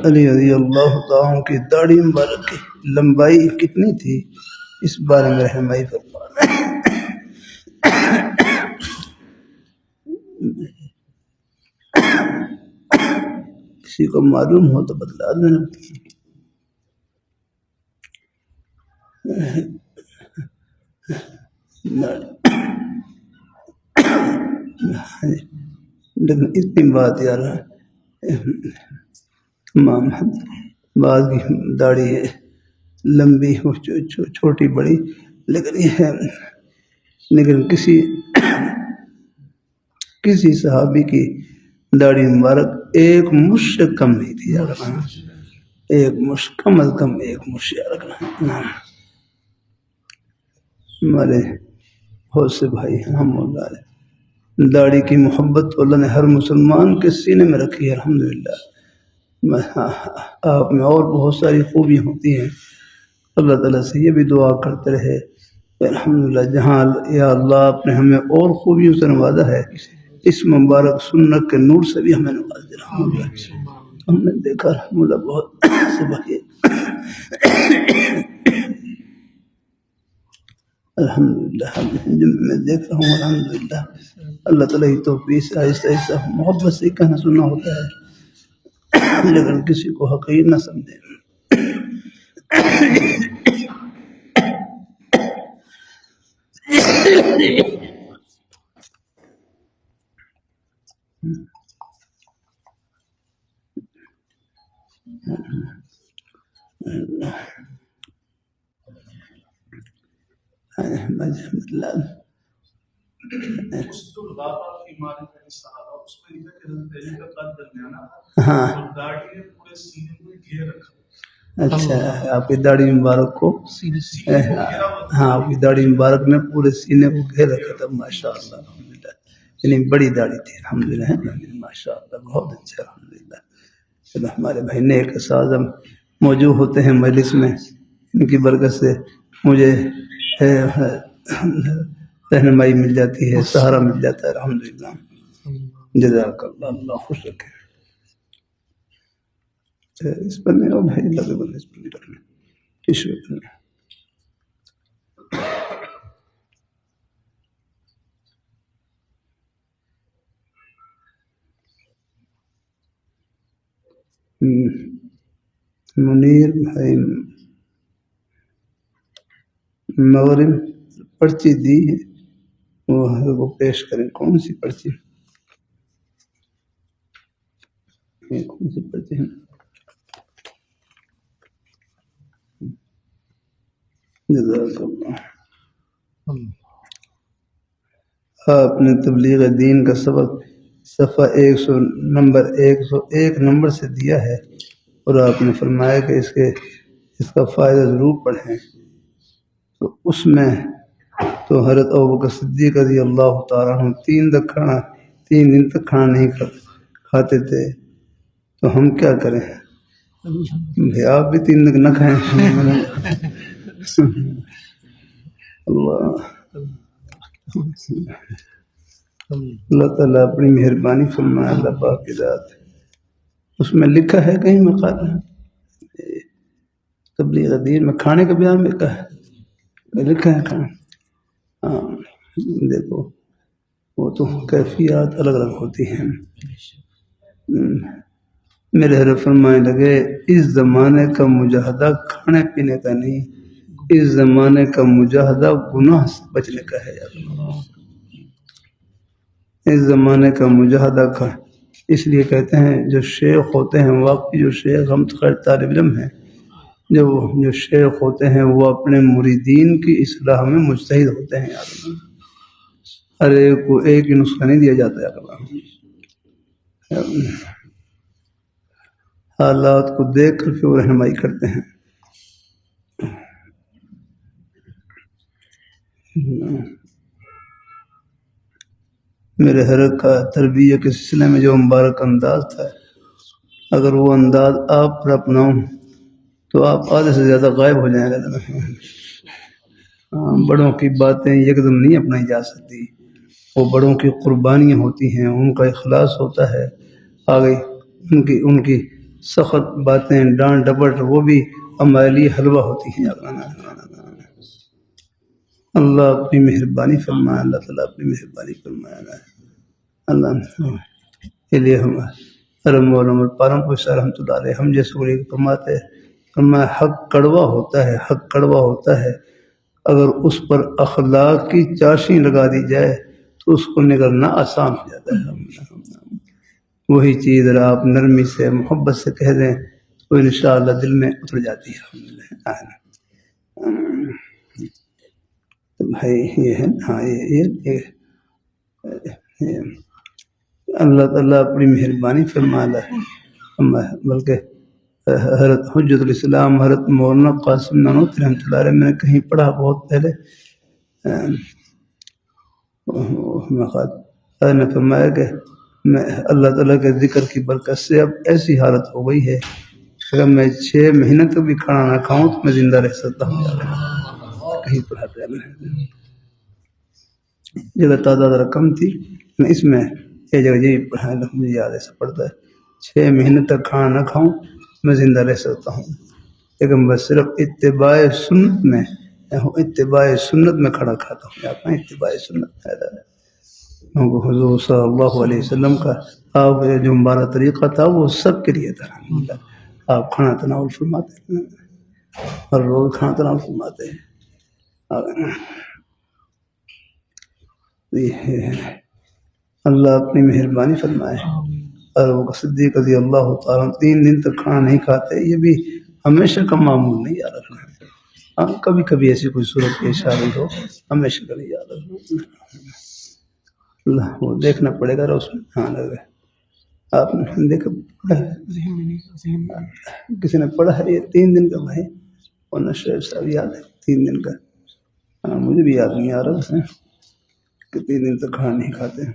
علی رضی اللہ تعالیٰ کی داڑھی مبارک کی لمبائی کتنی تھی، اس بارے میں رہنمائی فرما. کسی کو معلوم ہو تو بتلا دینا. لیکن اتنی بات یار بعض کی داڑھی ہے لمبی، چھوٹی بڑی، لیکن یہ ہے لیکن کسی صحابی کی داڑھی مبارک ایک مش سے کم نہیں تھی یاد رکھنا. ایک مش، کم از کم ایک مش یاد رکھنا. ہمارے بہت سے بھائی ہم داڑھی کی محبت اللہ نے ہر مسلمان کے سینے میں رکھی ہے. الحمدللہ. آپ میں اور بہت ساری خوبیاں ہوتی ہیں. اللہ تعالیٰ سے یہ بھی دعا کرتے رہے الحمدللہ جہاں یا اللہ آپ نے ہمیں اور خوبیوں سے نوازا ہے، اس مبارک سنت کے نور سے بھی ہمیں نواز دے. ہم نے دیکھا الحمدللہ بہت سے بھائی الحمدللہ میں دیکھ رہا ہوں الحمدللہ اللہ تعالیٰ ہی توفیق سے آہستہ آہستہ محبت سے کہنا سننا ہوتا ہے، لیکن کسی کو حقیر نہ سمجھے. ہاں اچھا، آپ کی داڑھی مبارک کو ہاں آپ کی داڑھی مبارک نے پورے سینے کو گھیر رکھا تھا. ماشاء اللہ الحمدللہ. یعنی بڑی داڑھی تھی الحمدللہ. ماشاء اللہ بہت اچھا الحمدللہ. چلو ہمارے بھائی نیک اساتذہ موجود ہوتے ہیں مجلس میں، ان کی برکت سے مجھے رہنمائی مل جاتی ہے، سہارا مل جاتا ہے، الحمدللہ۔ جزاک اللہ، اللہ خوش رکھے۔ اس پر نہیں، اور بھائی لگے بندے اس پر نہیں رکھنے، ٹشو پر نہیں۔ منیر بھائی مغرب پرچی دی ہے، وہ حضرت کو پیش کریں۔ کون سی پرچی؟ کون سی پرچی ہے؟ جزاک اللہ۔ آپ نے تبلیغ دین کا سبق صفحہ 100 نمبر 101 نمبر سے دیا ہے، اور آپ نے فرمایا کہ اس کا فائدہ ضرور پڑھیں۔ تو اس میں تو حضرت ابوبکر صدیق رضی اللہ تعالیٰ عنہ 3 دن تک کھانا نہیں کھاتے تھے، تو ہم کیا کریں؟ بھائی آپ بھی 3 دن نہ کھائیں۔ اللہ تعالیٰ اپنی مہربانی فرمائے، اللہ پاک کی ذات۔ اس میں لکھا ہے کہیں مقال تبلیغ دین میں کھانے کا بیان لکھا ہے، لکھا ہے کھانا؟ ہاں دیکھو، وہ تو کیفیات الگ الگ ہوتی ہیں۔ میرے حضرت فرمانے لگے، اس زمانے کا مجاہدہ کھانے پینے کا نہیں، اس زمانے کا مجاہدہ گناہ سے بچنے کا ہے۔ اس زمانے کا مجاہدہ کا اس لیے کہتے ہیں جو شیخ ہوتے ہیں، واقعی جو شیخ، ہم تو خیر طالب علم ہیں، جو شیخ ہوتے ہیں وہ اپنے مریدین کی اصلاح میں مجتہد ہوتے ہیں۔ ہر ایک کو ایک ہی نسخہ نہیں دیا جاتا ہے، حالات کو دیکھ کر پھر وہ رہنمائی کرتے ہیں۔ میرے حضرت کا تربیت کے سلسلے میں جو مبارک انداز تھا، اگر وہ انداز آپ پر اپناؤں تو آپ آدھے سے زیادہ غائب ہو جائیں گے۔ بڑوں کی باتیں یکدم نہیں اپنائی جا سکتی، وہ بڑوں کی قربانیاں ہوتی ہیں، ان کا اخلاص ہوتا ہے۔ آگے ان کی سخت باتیں، ڈانٹ ڈپٹ، وہ بھی ہمارے لیے حلوہ ہوتی ہیں۔ اللہ اپنی مہربانی فرمائے، اللہ تعالیٰ اپنی مہربانی فرمائے۔ اللہ کے لیے ہم مولانا پالمپور صاحب رحمۃ اللہ علیہ ہم جیسے کو فرماتے ہیں، فرمایا حق کڑوا ہوتا ہے، حق کڑوا ہوتا ہے، اگر اس پر اخلاق کی چاشنی لگا دی جائے تو اس کو نگلنا آسان ہو جاتا ہے۔ وہی چیز اگر آپ نرمی سے، محبت سے کہہ دیں تو انشاءاللہ دل میں اتر جاتی ہے۔ بھائی یہ ہے، ہاں یہ اللہ تعالیٰ اپنی مہربانی فرماتا ہے۔ بلکہ حضرت حجت الاسلام حضرت مولانا قاسم نانوتوی رحمۃ اللہ علیہ میں نے کہیں پڑھا بہت پہلے، نے فرمایا کہ میں اللہ تعالیٰ کے ذکر کی برکت سے اب ایسی حالت ہو گئی ہے اگر میں 6 مہینے تک بھی کھانا نہ کھاؤں تو میں زندہ رہ سکتا ہوں۔ کہیں پڑھا تھا میں نے، جگہ تعداد رقم تھی، اس میں یہ جگہ یہ پڑھا، مجھے یاد ایسا پڑتا ہے 6 مہینے تک کھانا نہ کھاؤں میں زندہ رہ سکتا ہوں، لیکن بس صرف اتباع سنت میں کھڑا کھاتا ہوں۔ اتباع سنت ہے، حضور صلی اللہ علیہ وسلم کا آپ جو ہمارا طریقہ تھا وہ سب کے لیے تھا۔ آپ کھانا تناول فرماتے ہیں، ہر روز کھانا تناول فرماتے ہیں۔ اللہ اپنی مہربانی فرمائے۔ اور وہ صدیق رضی اللہ تعالیٰ 3 دن تک کھانا نہیں کھاتے، یہ بھی ہمیشہ کا معمول نہیں یاد رکھنا ہے۔ ہاں کبھی کبھی ایسی کوئی صورت پیش آ رہی ہو، ہمیشہ کا نہیں یاد رکھنا۔ اللہ وہ دیکھنا پڑے گا اس میں۔ ہاں لگے آپ نے دیکھا پڑھا ہے، کسی نے پڑھا ہے یہ 3 دن کا؟ بھائی اور شعیب صاحب یاد ہے 3 دن کا؟ ہاں مجھے بھی یاد نہیں آ رہا اس میں کہ 3 دن تک کھانا نہیں کھاتے ہیں،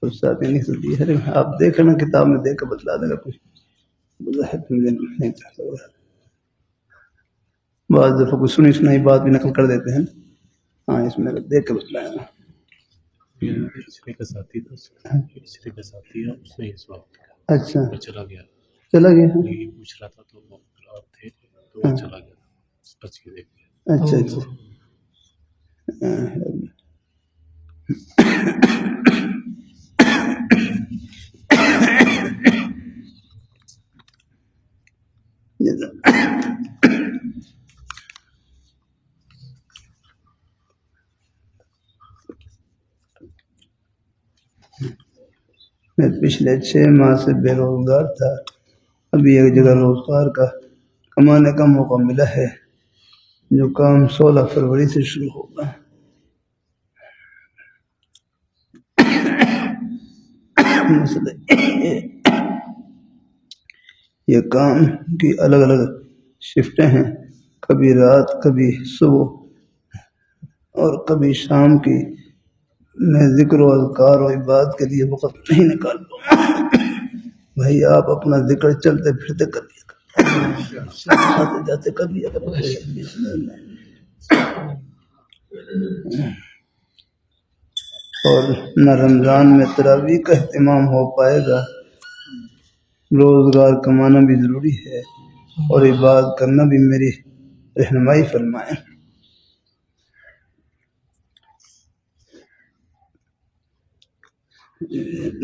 تو ساتھ نہیں سنتی ہے۔ آپ دیکھیں نا کتاب میں دیکھ کر بتلا دے گا کچھ، نہیں لگ رہا بعض دفعہ کوئی سنی سنائی بات بھی نقل کر دیتے ہیں. ہاں اس میں دیکھ کے بتلایا. اسرے کا ساتھی تھا، اسرے کا ساتھی ہے، اس نے یہ سوال کیا اچھا وہ چلا گیا. چلا گیا. یہ پوچھ رہا تھا تو وہ آپ تھے تو وہ چلا گیا، بچ کے دیکھ لیا. اچھا اچھا. میں پچھلے 6 ماہ سے بے روزگار تھا. ابھی ایک جگہ روزگار کا کمانے کا موقع ملا ہے جو کام 16 فروری سے شروع ہوگا. مسئلہ یہ کام کی الگ الگ شفٹیں ہیں، کبھی رات کبھی صبح اور کبھی شام کی. میں ذکر و اذکار و عبادت کے لیے وقت نہیں نکال پاؤں. بھائی آپ اپنا ذکر چلتے پھرتے کر لیا کرو، آتے جاتے کر لیا کرو. اور نہ رمضان میں تراویح کا اہتمام ہو پائے گا. روزگار کمانا بھی ضروری ہے اور عبادت کرنا بھی. میری رہنمائی فرمائیں.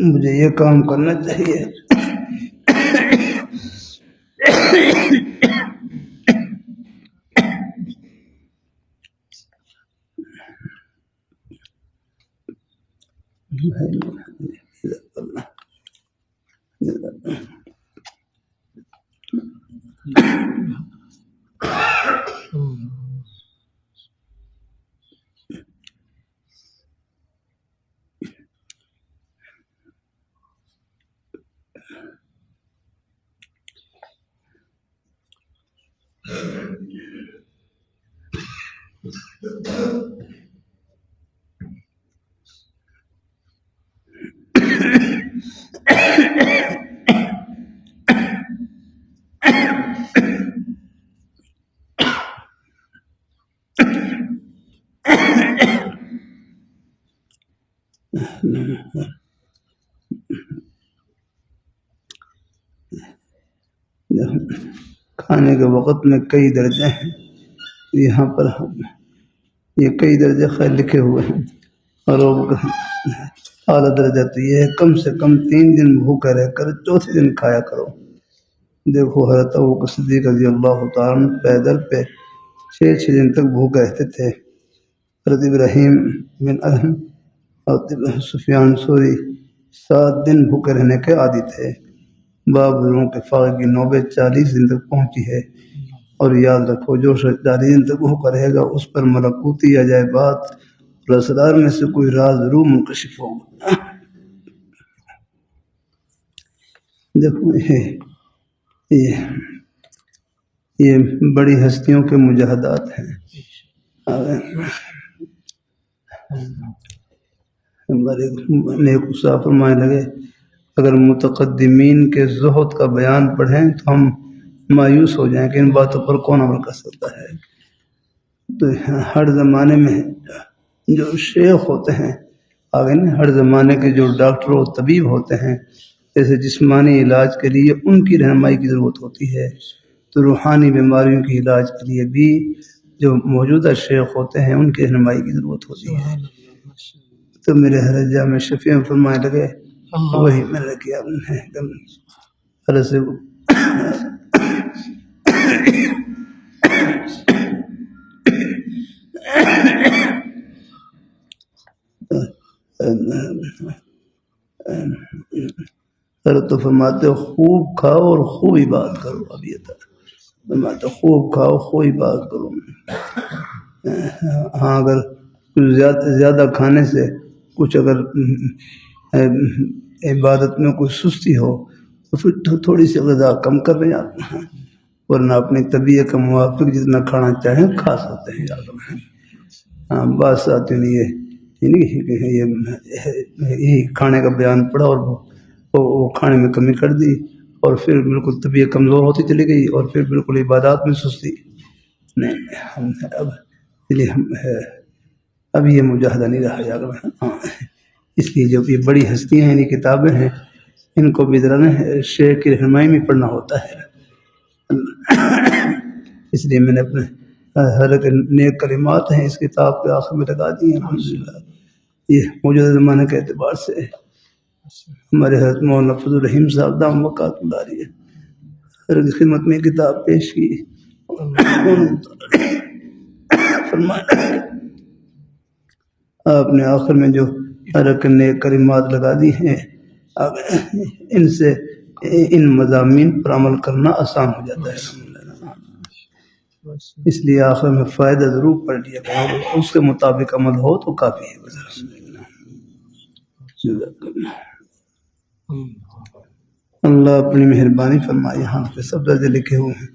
مجھے یہ کام کرنا چاہیے. کھانے کے وقت میں کئی درجے ہیں. یہاں پر یہ کئی درجے خیر لکھے ہوئے ہیں اور اعلیٰ درجہ تو یہ ہے کم سے کم 3 دن بھوکا رہ کر چوتھے دن کھایا کرو. دیکھو حضرت ابو بکر صدیق رضی اللہ تعالیٰ عنہ پیدل پہ 6 دن تک بھوکے رہتے تھے. حضرت ابراہیم بن ادہم اور سفیان ثوری 7 دن بھوکے رہنے کے عادی تھے. بابروں کے فاقے کی نوبت 40 دن تک پہنچی ہے اور یاد رکھو جو شخص 40 دن تک بھوکا رہے گا اس پر ملکوتی عجائبات اور اسرار میں سے کوئی راز ضرور منکشف ہوگا. دیکھو یہ بڑی ہستیوں کے مجاہدات ہیں. ہمارے نیک صاحب فرمانے لگے اگر متقدمین کے زہد کا بیان پڑھیں تو ہم مایوس ہو جائیں کہ ان باتوں پر کون عمل کر سکتا ہے. تو ہر زمانے میں جو شیخ ہوتے ہیں آگے نا، ہر زمانے کے جو ڈاکٹر و طبیب ہوتے ہیں، جیسے جسمانی علاج کے لیے ان کی رہنمائی کی ضرورت ہوتی ہے تو روحانی بیماریوں کے علاج کے لیے بھی جو موجودہ شیخ ہوتے ہیں ان کی رہنمائی کی ضرورت ہوتی ہے. تو میرے حرجہ میں شفیع فرمائے لگے وہی میں نے کیا حضرت سے حضرت تو فرماتے خوب کھاؤ اور خوب عبادت کرو. اب یہ تھا فرماتے خوب کھاؤ خوب عبادت کرو. ہاں اگر زیادہ کھانے سے کچھ اگر عبادت میں کوئی سستی ہو تو پھر تھوڑی سی غذا کم کر رہے ہیں، ورنہ اپنی طبیعت کا موافق جتنا کھانا چاہیں کھا سکتے ہیں. ہاں بات ساتھ یہی کھانے کا بیان پڑا اور وہ کھانے میں کمی کر دی اور پھر بالکل طبیعت کمزور ہوتی چلی گئی اور پھر بالکل عبادات میں سستی. نہیں ہم اب اس لیے ہم اب یہ مجاہدہ نہیں رہا یاد میں. ہاں اس لیے جو یہ بڑی ہستیاں ہیں یہ کتابیں ہیں ان کو بھی ذرا نا شیخ کی رہنمائی میں پڑھنا ہوتا ہے. اس لیے میں نے اپنے ہر ایک نیک کلمات ہیں اس کتاب کے آخر میں لگا دی ہیں. الحمدللہ یہ موجودہ زمانے کے اعتبار سے ہمارے حضرت مولانا فضل الرحیم صاحب دام وقات اللہ ہے ہر ایک خدمت میں کتاب پیش کی. فرمایا آپ نے آخر میں جو ہر ایک نیک کلمات لگا دی ہیں ان سے ان مضامین پر عمل کرنا آسان ہو جاتا ہے. اس لیے آخر میں فائدہ ضرور پڑھ لیا گیا اور اس کے مطابق عمل ہو تو کافی ہے. بس اللہ اپنی مہربانی فرمائے. یہاں پہ سب درجے لکھے ہوئے ہیں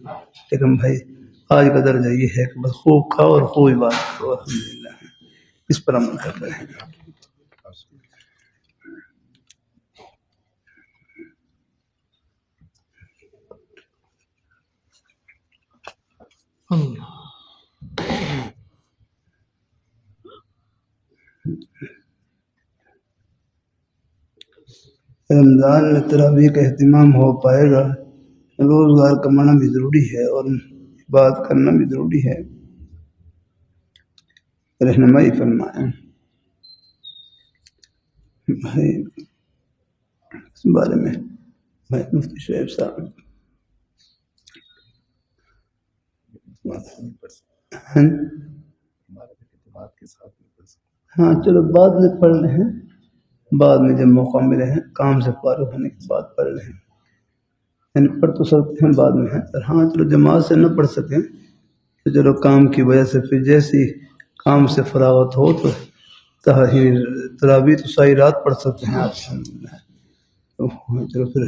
لیکن بھائی آج کا درجہ یہ ہے کہ بس خوب کھاؤ اور خوب عبادت کرو. الحمدللہ اس پر عمل کر رہے ہیں. رمضان میں تراویح کا اہتمام ہو پائے گا. روزگار کمانا بھی ضروری ہے اور بات کرنا بھی ضروری ہے. رہنمائی فرمائیں بھائی اس بارے میں. بھائی مفتی شعیب صاحب ہاں چلو بعد میں پڑھ رہے ہیں. بعد میں جب موقع ملے ہیں کام سے فارغ ہونے کے بعد پڑھ رہے ہیں. یعنی پڑھ تو سکتے ہیں بعد میں ہیں پر ہاں چلو جماعت سے نہ پڑھ سکیں تو چلو کام کی وجہ سے پھر جیسی کام سے فراغت ہو تو تراویح تو ساری رات پڑھ سکتے ہیں آپ. چلو پھر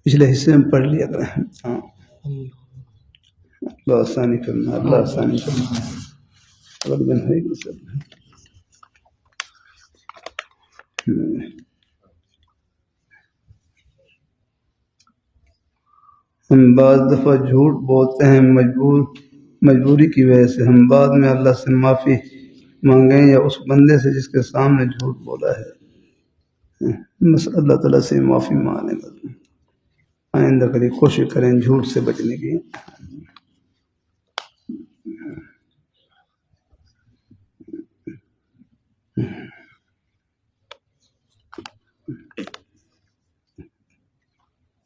پچھلے حصے میں پڑھ لیا کریں. ہاں اللہ آسانی کرنا. اللہ آسانی کرنا. ہم بعض دفعہ جھوٹ بولتے ہیں مجبوری کی وجہ سے. ہم بعد میں اللہ سے معافی مانگیں یا اس بندے سے جس کے سامنے جھوٹ بولا ہے بس اللہ تعالیٰ سے معافی مانگیں. آئندہ کبھی کوشش کریں جھوٹ سے بچنے کی.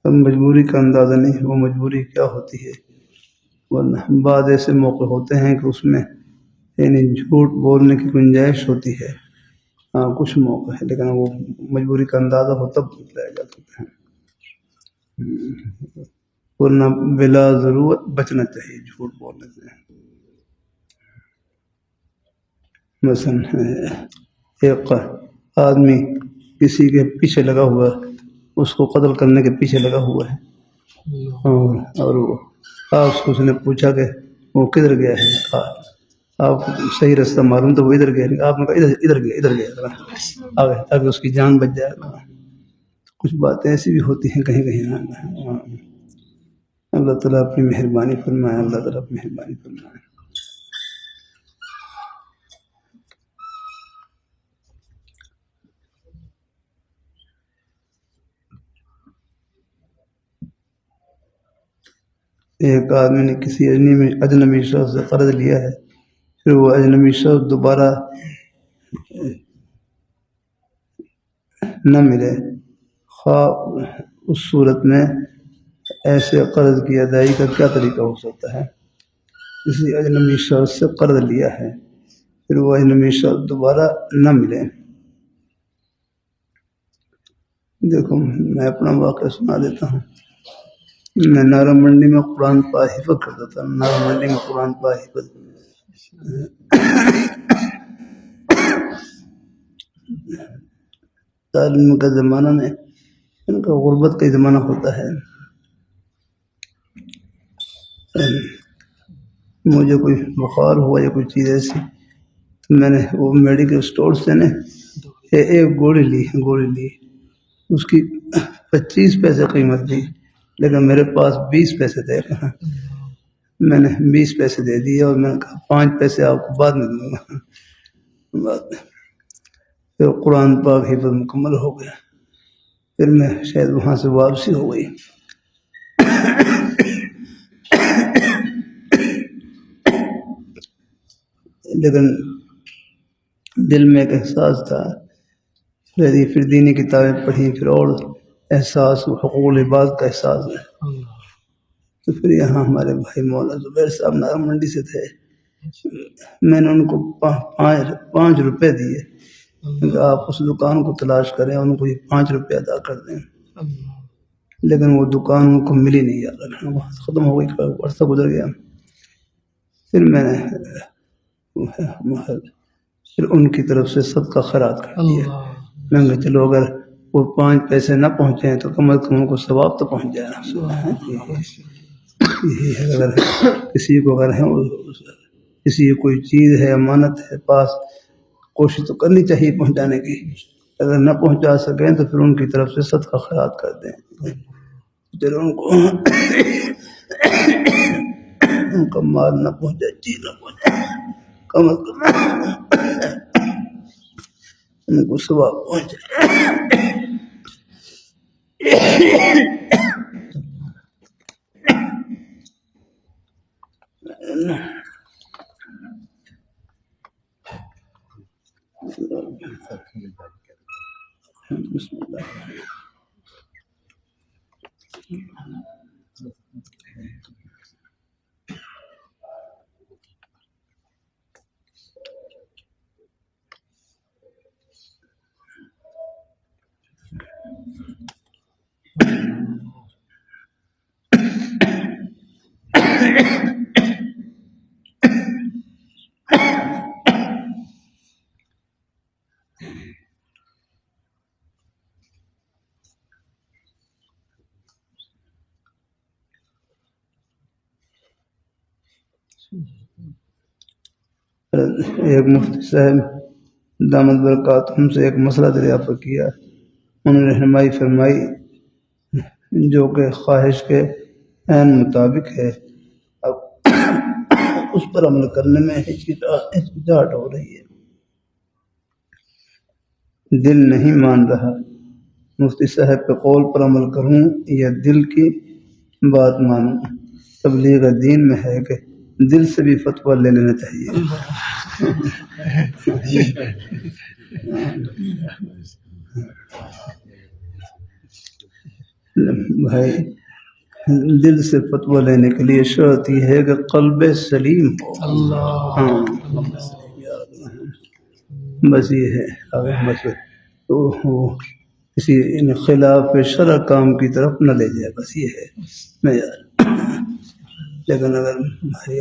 اب مجبوری کا اندازہ نہیں وہ مجبوری کیا ہوتی ہے. ورنہ بعض ایسے موقع ہوتے ہیں کہ اس میں یعنی جھوٹ بولنے کی گنجائش ہوتی ہے. ہاں کچھ موقع ہے لیکن وہ مجبوری کا اندازہ ہو تب رہ جاتے ہیں. ورنہ بلا ضرورت بچنا چاہیے جھوٹ بولنے سے. مثلا ایک آدمی کسی کے پیچھے لگا ہوا ہے اس کو قتل کرنے کے پیچھے لگا ہوا ہے اور آپ کو اس نے پوچھا کہ وہ کدھر گیا ہے. آپ صحیح راستہ معلوم تو وہ ادھر گیا. آپ نے کہا ادھر گیا آگے تاکہ اس کی جان بچ جائے. کچھ باتیں ایسی بھی ہوتی ہیں کہیں کہیں. اللہ تعالیٰ اپنی مہربانی فرمائے. اللہ تعالیٰ اپنی مہربانی فرمائے. ایک آدمی نے کسی اجنبی شخص سے قرض لیا ہے پھر وہ اجنبی شخص دوبارہ نہ ملے. خواہ اس صورت میں ایسے قرض کی ادائیگی کا کیا طریقہ ہو سکتا ہے. کسی اجنبی شخص سے قرض لیا ہے پھر وہ اجنبی شخص دوبارہ نہ ملے. دیکھو میں اپنا واقعہ سنا دیتا ہوں. میں نارا منڈی میں قرآن پاک حفظ کرتا تھا. نارا منڈی میں قرآن پاک حفظ تعلیم کا زمانہ میں ان کا غربت کا زمانہ ہوتا ہے. مجھے کوئی بخار ہوا یا کوئی چیز ایسی میں نے وہ میڈیکل اسٹور سے نے ایک گولی لی. اس کی 25 پیسے قیمت تھی لیکن میرے پاس 20 پیسے تھے. میں نے 20 پیسے دے دیے اور میں نے کہا 5 پیسے آپ کو بعد میں دوں گا. بعد میں پھر قرآن پاک حفظ مکمل ہو گیا. پھر میں شاید وہاں سے واپسی ہو گئی. لیکن دل میں ایک احساس تھا. پھر دینی کتابیں پڑھی، پھر اور احساس حقوق العباد کا احساس ہے. تو پھر یہاں ہمارے بھائی مولانا زبیر صاحب نارا منڈی سے تھے. میں نے ان کو 5 روپے دیے کہ آپ اس دکان کو تلاش کریں، ان کو یہ 5 روپے ادا کر دیں. لیکن وہ دکان ان کو ملی نہیں، یاد رکھنا، وہاں سے ختم ہو گئی، عرصہ گزر گیا. پھر میں نے پھر ان کی طرف سے صدقہ خیرات کر دیا. میں نے کہا چلو اگر وہ 5 پیسے نہ پہنچے تو کم از کم ان کو ثواب تو پہنچ جائے نا. یہی ہے، اگر کسی کو اگر ہے کسی کی کوئی چیز ہے، امانت ہے پاس، کوشش تو کرنی چاہیے پہنچانے کی. اگر نہ پہنچا سکیں تو پھر ان کی طرف سے صدقہ خیرات کر دیں. چلو ان کا مال نہ پہنچے، چیز نہ پہنچے، کم از کم ان کو ثواب پہنچے. بسم اللہ. ایک مفتی صاحب دامت برکاتہم سے ایک مسئلہ دریافت کیا. انہوں نے رہنمائی فرمائی جو کہ خواہش کے عین مطابق ہے. اب اس پر عمل کرنے میں ہچکچاہٹ ہو رہی ہے، دل نہیں مان رہا. مفتی صاحب کے قول پر عمل کروں یا دل کی بات مانوں؟ تبلیغ دین میں ہے کہ دل سے بھی فتویٰ لے لینا چاہیے. بھائی دل سے فتویٰ لینے کے لیے شرط یہ ہے کہ قلب سلیم ہو. ہاں بس یہ ہے. اگر بس تو کسی خلاف شرع کام کی طرف نہ لے جائے، بس یہ ہے معیار. لیکن اگر بھائی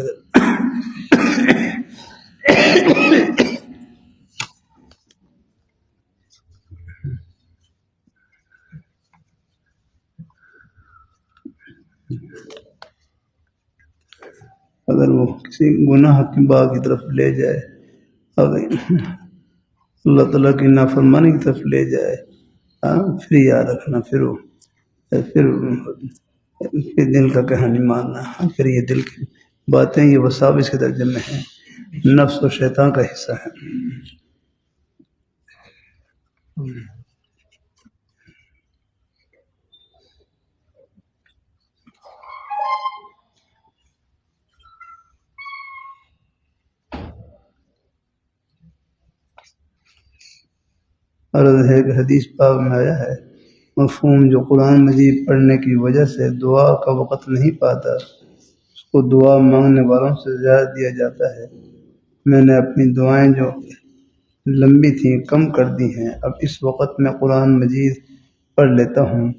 اگر وہ کسی گناہ کی بات کی طرف لے جائے، اگر اللہ تعالیٰ کی نافرمانی کی طرف لے جائے، پھر یاد رکھنا، پھر دل کا کہنا نہیں ماننا. پھر یہ دل کی باتیں یہ وساوس کے درجے میں ہیں، نفس و شیطان کا حصہ ہے. عرض ہے کہ حدیث پاک میں آیا ہے، مفہوم جو قرآن مجید پڑھنے کی وجہ سے دعا کا وقت نہیں پاتا اس کو دعا مانگنے والوں سے زیادہ دیا جاتا ہے. میں نے اپنی دعائیں جو لمبی تھیں کم کر دی ہیں، اب اس وقت میں قرآن مجید پڑھ لیتا ہوں.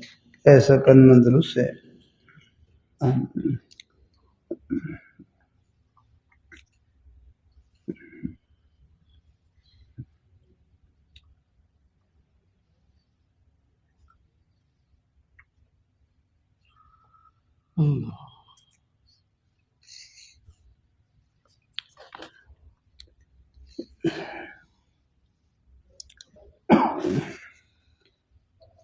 ایسا کرنا درست ہے.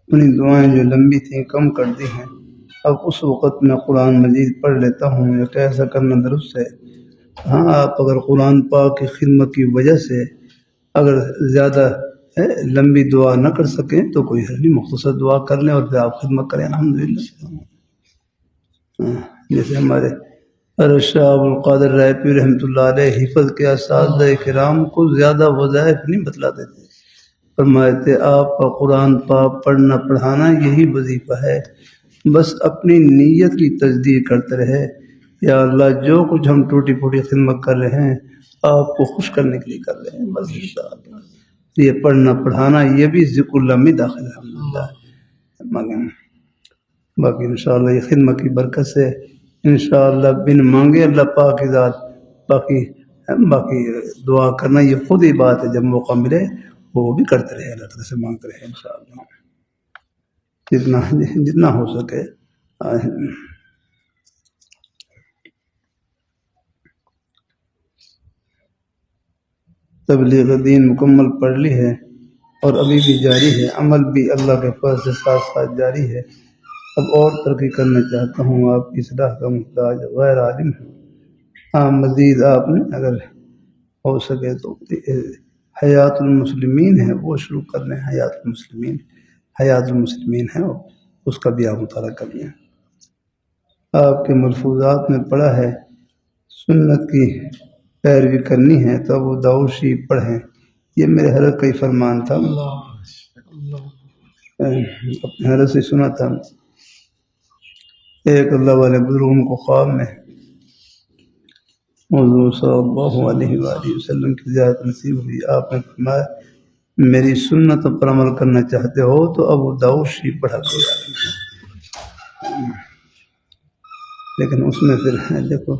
اپنی دعائیں جو لمبی تھیں کم کر دی ہیں، اب اس وقت میں قرآن مجید پڑھ لیتا ہوں یا کیسا کرنا درست ہے؟ ہاں، آپ اگر قرآن پاک کی خدمت کی وجہ سے اگر زیادہ لمبی دعا نہ کر سکیں تو کوئی حل نہیں، مختصر دعا کر لیں اور پھر آپ خدمت کریں الحمدللہ۔ جیسے ہمارے شاہ ابو القادر رائفی رحمۃ اللہ علیہ حفظ کے اساتذہ کرام کو زیادہ وظائف نہیں بتلاتے تھے، فرماتے تھے آپ کا قرآن پاک پڑھنا پڑھانا یہی وظیفہ ہے، بس اپنی نیت کی تجدید کرتے رہے، یا اللہ جو کچھ ہم ٹوٹی پھوٹی خدمت کر رہے ہیں آپ کو خوش کرنے کے لیے کر رہے ہیں، بس انشاءاللہ یہ پڑھنا پڑھانا یہ بھی ذکر اللہ میں داخل ہے الحمدللہ۔ باقی انشاءاللہ یہ خدمت کی برکت سے انشاءاللہ بن مانگے اللہ پاک کی ذات، باقی دعا کرنا یہ خود ہی بات ہے، جب موقع ملے وہ بھی کرتے رہے، اللہ تعالیٰ سے مانگتے رہے انشاءاللہ جتنا ہو سکے۔ تبلیغ دین مکمل پڑھ لی ہے اور ابھی بھی جاری ہے، عمل بھی اللہ کے فضل سے ساتھ ساتھ جاری ہے، اب اور ترقی کرنا چاہتا ہوں، آپ کی اصلاح کا محتاج غیر عالم ہوں۔ ہاں مزید آپ نے اگر ہو سکے تو حیات المسلمین ہے وہ شروع کر لیں، حیات المسلمین ہے اس کا بھی آپ مطالعہ کر لیں۔ آپ کے ملفوظات میں پڑھا ہے سنت کی پیروی کرنی ہے تو ابو داؤد شریف پڑھیں، یہ میرے حضرت کا ہی فرمان تھا، اپنے حضرت سے سنا تھا۔ ایک اللہ والے بزرگوں کو خواب میں حضور صلی اللہ علیہ وآلہ وسلم کی زیارت نصیب ہوئی، آپ نے فرمایا میری سنت پر عمل کرنا چاہتے ہو تو ابو داؤد شریف پڑھا کرو، لیکن اس میں پھر دیکھو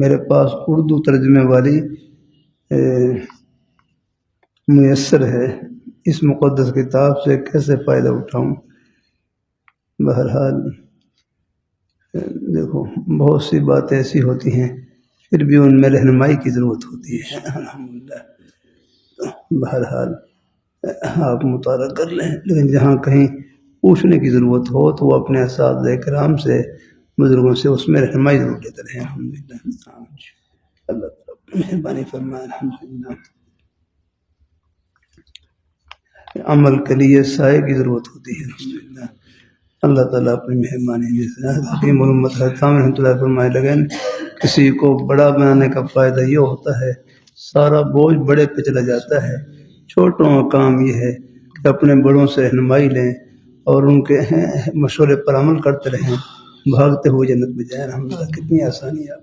میرے پاس اردو ترجمے والی میسر ہے، اس مقدس کتاب سے کیسے فائدہ اٹھاؤں؟ بہرحال دیکھو بہت سی باتیں ایسی ہوتی ہیں پھر بھی ان میں رہنمائی کی ضرورت ہوتی ہے الحمدللہ۔ بہرحال آپ مطالعہ کر لیں، لیکن جہاں کہیں پوچھنے کی ضرورت ہو تو وہ اپنے اساتذہ کرام سے بزرگوں سے اس میں رہنمائی ضرور لیتے رہیں الحمدللہ۔ اللہ تعالیٰ مہربانی فرمائے الحمدللہ۔ عمل کے لیے سائے کی ضرورت ہوتی ہے الحمدللہ، اللہ تعالیٰ اپنی مہربانی سے حکیم علومت حتام رحمۃ اللہ فرمائے لگے کسی کو بڑا بنانے کا فائدہ یہ ہوتا ہے سارا بوجھ بڑے پہ چلا جاتا ہے، چھوٹوں کا کام یہ ہے کہ اپنے بڑوں سے رہنمائی لیں اور ان کے مشورے پر عمل کرتے رہیں، بھاگتے ہوئے جنت میں جائیں الحمدللہ۔ کتنی آسانی ہے آپ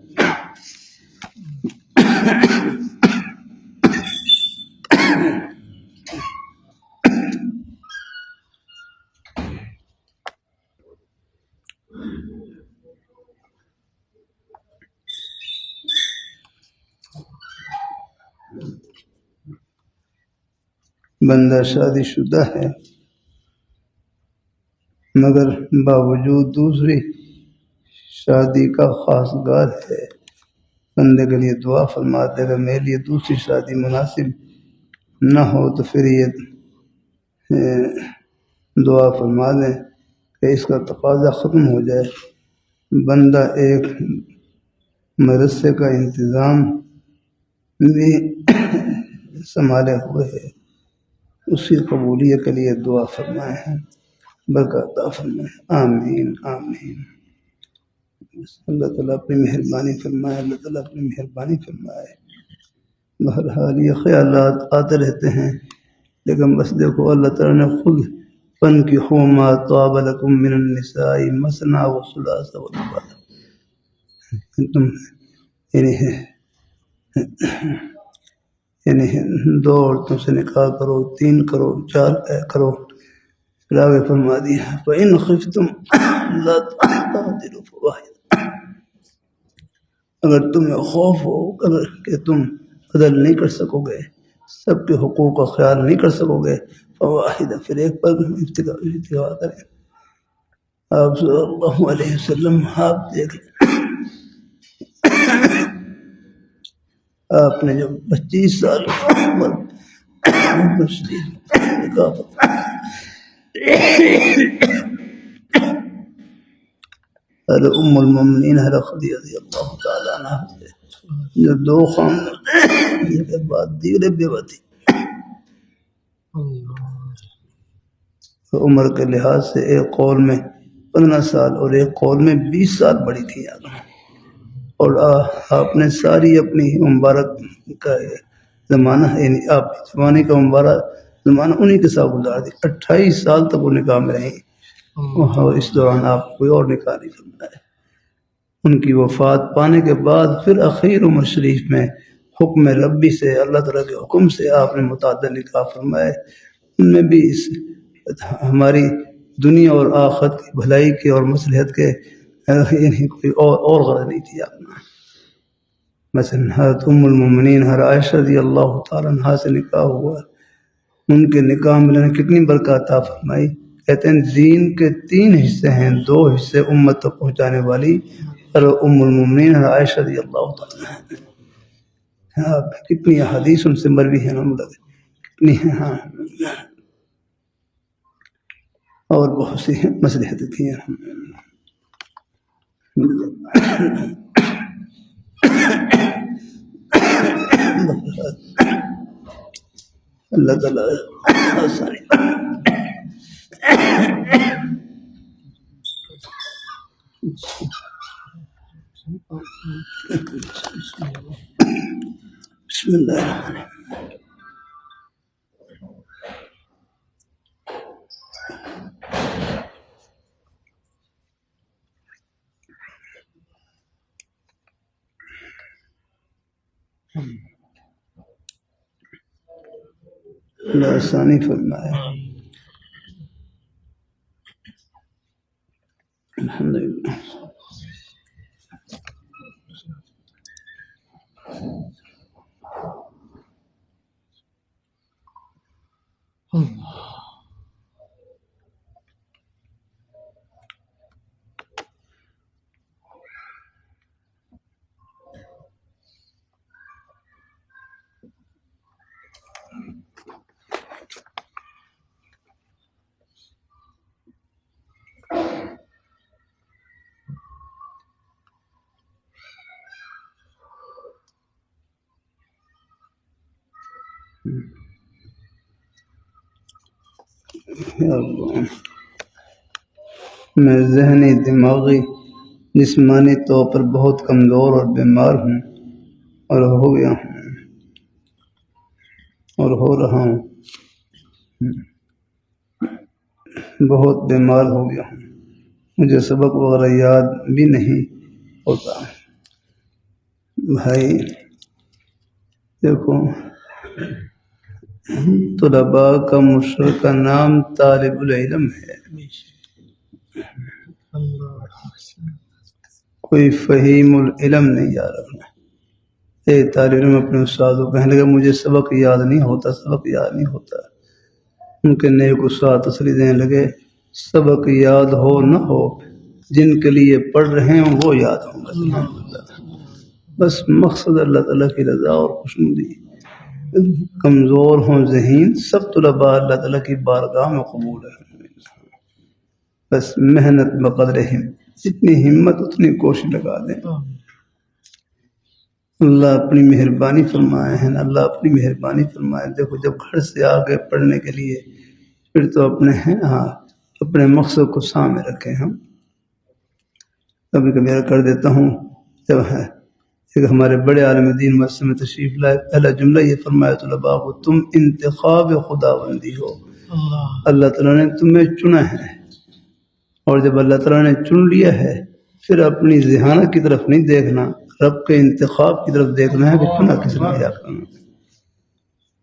بندہ شادی شدہ ہے مگر باوجود دوسری شادی کا خواستگار ہے، بندے کے لیے دعا فرماتے اگر میرے لیے دوسری شادی مناسب نہ ہو تو پھر یہ دعا فرما دیں کہ اس کا تقاضا ختم ہو جائے، بندہ ایک مدرسے کا انتظام بھی سنبھالے ہوئے ہے، اس کی قبولیت کے لیے دعا فرمائے ہیں، برکت عطا فرمائے، آمین آمین۔ اللہ تعالیٰ اپنی مہربانی فرمائے، اللہ تعالیٰ اپنی مہربانی فرمائے۔ بہرحال یہ خیالات آتے رہتے ہیں لیکن بس دیکھو اللہ تعالیٰ نے خود فَانكِحُوا مَا طَابَ لَكُم مِّنَ النِّسَاءِ مَثْنَىٰ وَثُلَاثَ وَرُبَاعَ، تم یعنی دو عورتوں سے نکاح کرو، 3 کرو، 4 کرو، پھر آگے فرما دیا فَإِنْ خِفْتُمْ أَلَّا تَعْدِلُوا فَوَاحِدَةً، اگر تمہیں خوف ہو کہ تم عدل نہیں کر سکو گے، سب کے حقوق کا خیال نہیں کر سکو گے، فواحدہ پھر ایک پر اتباع کریں۔ آپ صلی اللہ علیہ وسلم آپ دیکھ لیں آپ نے جب 25 سال کی عمر ارے ام المومنین حضرت خدیجہ رضی اللہ تعالیٰ عنہ سے جو دو خاندان کے بعد دیگر بیوہ تھی، تو عمر کے لحاظ سے ایک قول میں 15 سال اور ایک قول میں 20 سال بڑی تھی، اور آپ نے ساری اپنی مبارک کا زمانہ یعنی آپ کی جوانی کا مبارک زمانہ انہی کے ساتھ گزار دی، 28 سال تک وہ نکاح میں رہیں، اور اس دوران آپ کوئی اور نکاح نہیں فرمایا۔ ان کی وفات پانے کے بعد پھر اخیر عمر شریف میں حکم ربی سے، اللہ تعالیٰ کے حکم سے آپ نے متعدد نکاح فرمائے، ان میں بھی اس ہماری دنیا اور آخرت کی بھلائی کے اور مصلحت کے یعنی کوئی اور غرض نہیں تھی آپ نے۔ مثلا حضرت ام المومنین حضرت عائشہ رضی اللہ تعالیٰ عنہ سے نکاح ہوا، ان کے نکاح میں نے کتنی برکات عطا فرمائی۔ کہتے ہیں دین کے 3 حصے ہیں، 2 حصے امت تک پہنچانے والی، اور ام المومنین حضرت عائشہ رضی اللہ تعالیٰ عنہ۔ کتنی احادیث ان سے مروی ہیں، کتنی ہیں، اور بہت سی مصلحتیں تھیں۔ اللہ تعالیٰ آسانی بسم اللہ الرحمن الرحیم۔ اللہ آسانی فرمائے۔ الحمدللہ۔ میں ذہنی، دماغی، جسمانی طور پر بہت کمزور اور بیمار ہوں، اور ہو گیا ہوں اور ہو رہا ہوں، بہت بیمار ہو گیا ہوں، مجھے سبق وغیرہ یاد بھی نہیں ہوتا۔ بھائی دیکھو، طلباء کا مشترکہ نام طالب العلم ہے، کوئی فہیم العلم نہیں یاد رکھنا۔ ایک طالب علم اپنے استاد کو کہنے لگا مجھے سبق یاد نہیں ہوتا، سبق یاد نہیں ہوتا۔ ان کے نیک استاد تسلی دینے لگے سبق یاد ہو نہ ہو، جن کے لیے پڑھ رہے ہیں وہ یاد ہوں گے، بس مقصد اللہ تعالیٰ کی رضا اور خوشنودی۔ کمزور ہوں ذہین، سب طلباء اللہ تعالیٰ کی بارگاہ میں قبول ہے، بس محنت بقدر جتنی ہمت اتنی کوشش لگا دیں۔ اللہ اپنی مہربانی فرمائے ہیں، اللہ اپنی مہربانی فرمائے۔ دیکھو جب گھر سے آگے پڑھنے کے لیے پھر تو اپنے مقصد کو سامنے رکھیں۔ ہم کبھی کبھی کر دیتا ہوں، جب ایک ہمارے بڑے عالم دین مسجد میں تشریف لائے، پہلا جملہ یہ فرمایا طلباء کو، تم انتخاب خداوندی ہو، اللہ تعالیٰ نے تمہیں چنا ہے، اور جب اللہ تعالیٰ نے چن لیا ہے پھر اپنی ذہانت کی طرف نہیں دیکھنا، رب کے انتخاب کی طرف دیکھنا ہے کہ چنا کس نے کیا کرنا۔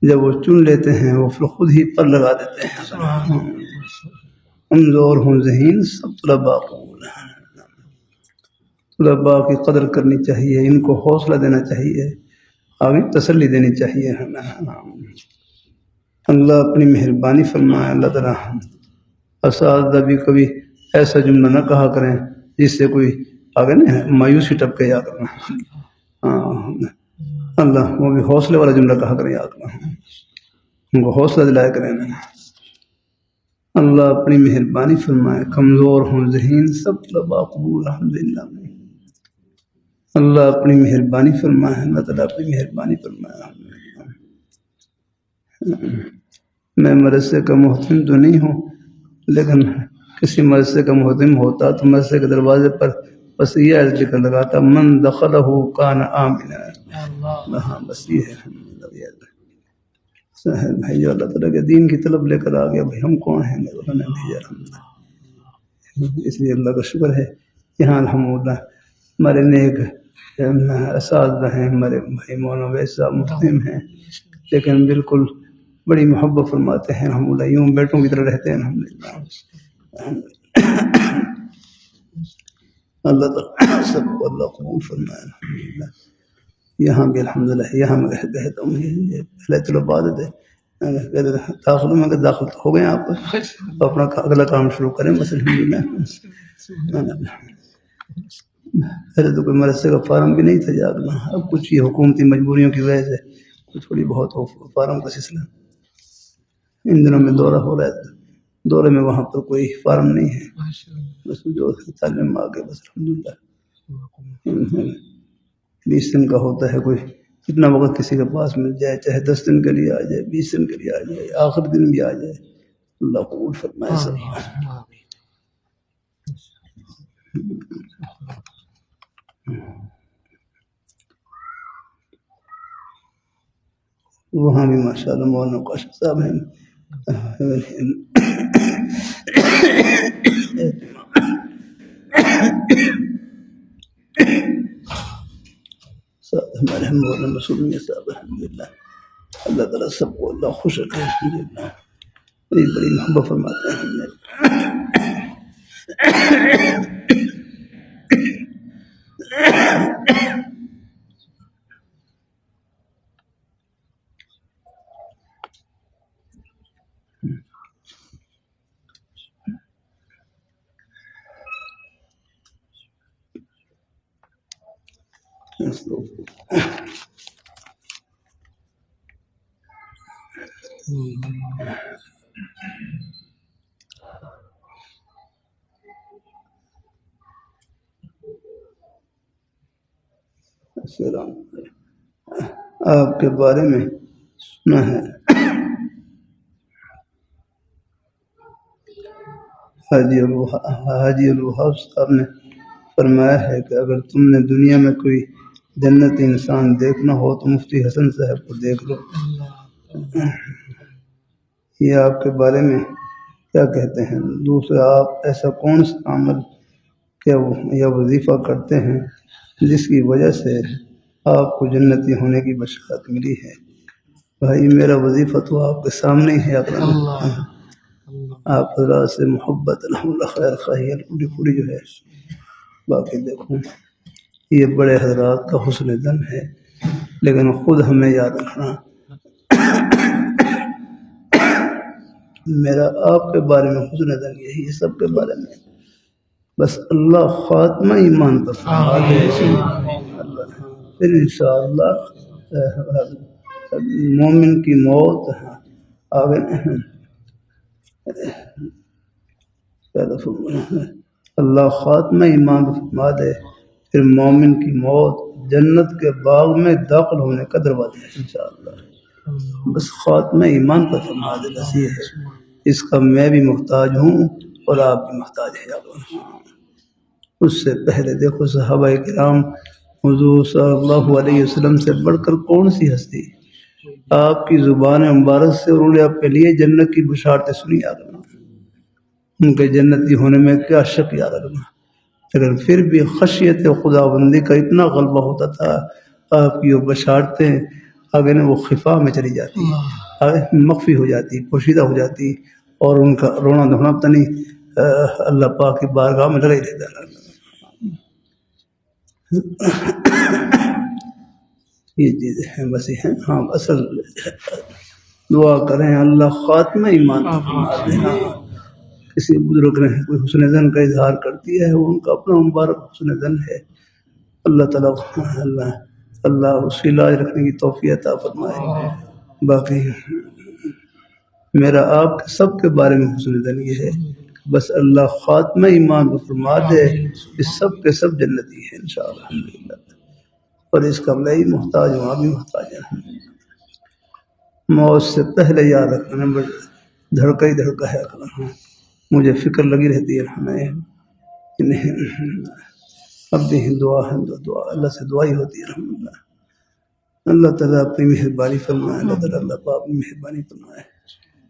جب وہ چن لیتے ہیں وہ پھر خود ہی پر لگا دیتے ہیں۔ کمزور ہوں ذہین، سب طلباء قبول ہیں۔ طلباء کی قدر کرنی چاہیے، ان کو حوصلہ دینا چاہیے، آگے تسلی دینی چاہیے۔ اللہ اپنی مہربانی فرمائے۔ اللہ تعالیٰ اساتذہ بھی کبھی ایسا جملہ نہ کہا کریں جس سے کوئی آگے نہیں مایوسی ٹپکے یاد کرنا۔ اللہ وہ بھی حوصلے والا جملہ کہا کریں یاد کرنا۔ ان کو حوصلہ دلایا کریں نا۔ اللہ اپنی مہربانی فرمائے، کمزور ہوں ذہین سب طلباء قبول الحمدللہ۔ اللہ اپنی مہربانی فرمائے، اللہ تعالیٰ اپنی مہربانی فرمائے۔ میں مدرسے کا محتم تو نہیں ہوں، لیکن کسی مدرسے کا محتم ہوتا تو مدرسے کے دروازے پر بس یہ عرض لکھ لگاتا من دخلہ کان آمنا۔ ہاں بس یہ ہے بھائی، جو اللہ تعالیٰ کے دین کی طلب لے کر آ گیا، بھائی ہم کون ہیں، انہوں نے بھیجا الحمدللہ۔ اس لیے اللہ کا شکر ہے، یہاں الحمدللہ ہمارے نیک اساتذہ ہیں، ہمارے بھائی مولانا ویس صاحب محتم ہیں، لیکن بالکل بڑی محبت فرماتے ہیں الحمدللہ، یوں بیٹوں کی طرح رہتے ہیں الحمدللہ۔ اللہ تعالیٰ سب کو اللہ قبول فرمائے الحمدللہ۔ یہاں بھی الحمدللہ، یہاں میں کہتا ہوں یہ پہلے چلو عبادت ہے، داخل میں کہ داخل ہو گئے آپ اپنا اگلا کام شروع کریں بس الحمدللہ۔ پہلے تو کوئی مدرسے کا فارم بھی نہیں تھا جاگنا، اب کچھ یہ حکومتی مجبوریوں کی وجہ سے تھوڑی بہت ہو فارم کا سلسلہ۔ ان دنوں میں دورہ ہو رہا ہے، دورے میں وہاں پر کوئی فارم نہیں ہے، بس جو تعلیم میں آگے بس الحمدللہ۔ 20 دن کا ہوتا ہے، کوئی کتنا وقت کسی کے پاس مل جائے، چاہے 10 دن کے لیے آ جائے، 20 دن کے لیے آ جائے، آخر دن بھی آ جائے، اللہ قبول فرمائے سب۔ وہاں بھی ماشاءاللہ مولانا قاشق صاحب ہیں، ہمارے مولانا مسعود میاں صاحب الحمدللہ۔ اللہ تعالیٰ سب کو اللہ خوش رکھے الحمدللہ، بڑی بڑی محبت فرماتے ہیں الحمدللہ۔ السلام آپ کے بارے میں سنا ہے، حاجی الوہاب صاحب نے فرمایا ہے کہ اگر تم نے دنیا میں کوئی جنتی انسان دیکھنا ہو تو مفتی حسن صاحب کو دیکھ لو۔ یہ آپ کے بارے میں کیا کہتے ہیں؟ دوسرا، آپ ایسا کون سا عمل یا وظیفہ کرتے ہیں جس کی وجہ سے آپ کو جنتی ہونے کی بشارت ملی ہے؟ بھائی میرا وظیفہ تو آپ کے سامنے ہی ہے، آپ حضرات سے محبت الحمدللہ خیر خواہی پوری جو ہے، باقی دیکھو یہ بڑے حضرات کا حسن دن ہے، لیکن خود ہمیں یاد رکھنا میرا آپ کے بارے میں حسن دن یہی ہے، سب کے بارے میں بس اللہ خاتمہ ایمان پر فرما دے، پھر انشاءاللہ مومن کی موت آگے اللہ خاتمہ ایمان پر فرما دے، پھر مومن کی موت جنت کے باغ میں داخل ہونے کا دروازہ ہے انشاءاللہ، بس خاتمہ ایمان پر فرما دے، بس یہ ہے، اس کا میں بھی محتاج ہوں اور آپ بھی محتاج ہیں۔ اس سے پہلے دیکھو صحابہ کرام حضور صلی اللہ علیہ وسلم سے بڑھ کر کون سی ہستی، آپ کی زبان مبارک سے انہوں نے آپ کے لیے جنت کی بشارتیں سنی، یاد رکھنا ان کے جنتی ہونے میں کیا شک، یاد رکھنا، لیکن پھر بھی خشیت خدا بندی کا اتنا غلبہ ہوتا تھا، آپ کی وہ بشارتیں آگے وہ خفا میں چلی جاتی، آگے مخفی ہو جاتی، پوشیدہ ہو جاتی، اور ان کا رونا دھونا پتہ نہیں اللہ پاک کی بارگاہ میں لگا ہی رہتا ہے۔ یہ چیزیں ہیں بس یہ ہیں، ہاں اصل دعا کریں اللہ خاتمہ ایمان فرما دے۔ کسی بزرگ نے کوئی حسن زن کا اظہار کر دیا ہے، وہ ان کا اپنا مبارک حسن زن ہے، اللہ تعالیٰ اللہ اس کی لاج رکھنے کی توفیق عطا فرمائے۔ باقی میرا آپ کے سب کے بارے میں حسن دن یہ ہے بس اللہ خاتمہ ایمان کو فرما دے کہ سب کے سب جنتی ہیں انشاءاللہ الحمدللہ اور اس کا میں ہی محتاج ہوں آپ بھی محتاج ہیں موت سے پہلے یاد رکھنا دھڑکا ہی دھڑکا ہے مجھے فکر لگی رہتی ہے ہمیں اب بھی دعا ہے دعا اللہ سے دعا ہی ہوتی ہے الحمدللہ اللہ تعالیٰ اپنی مہربانی فرمائے اللہ تعالیٰ اللہ پاک اپنی مہربانی فرمائے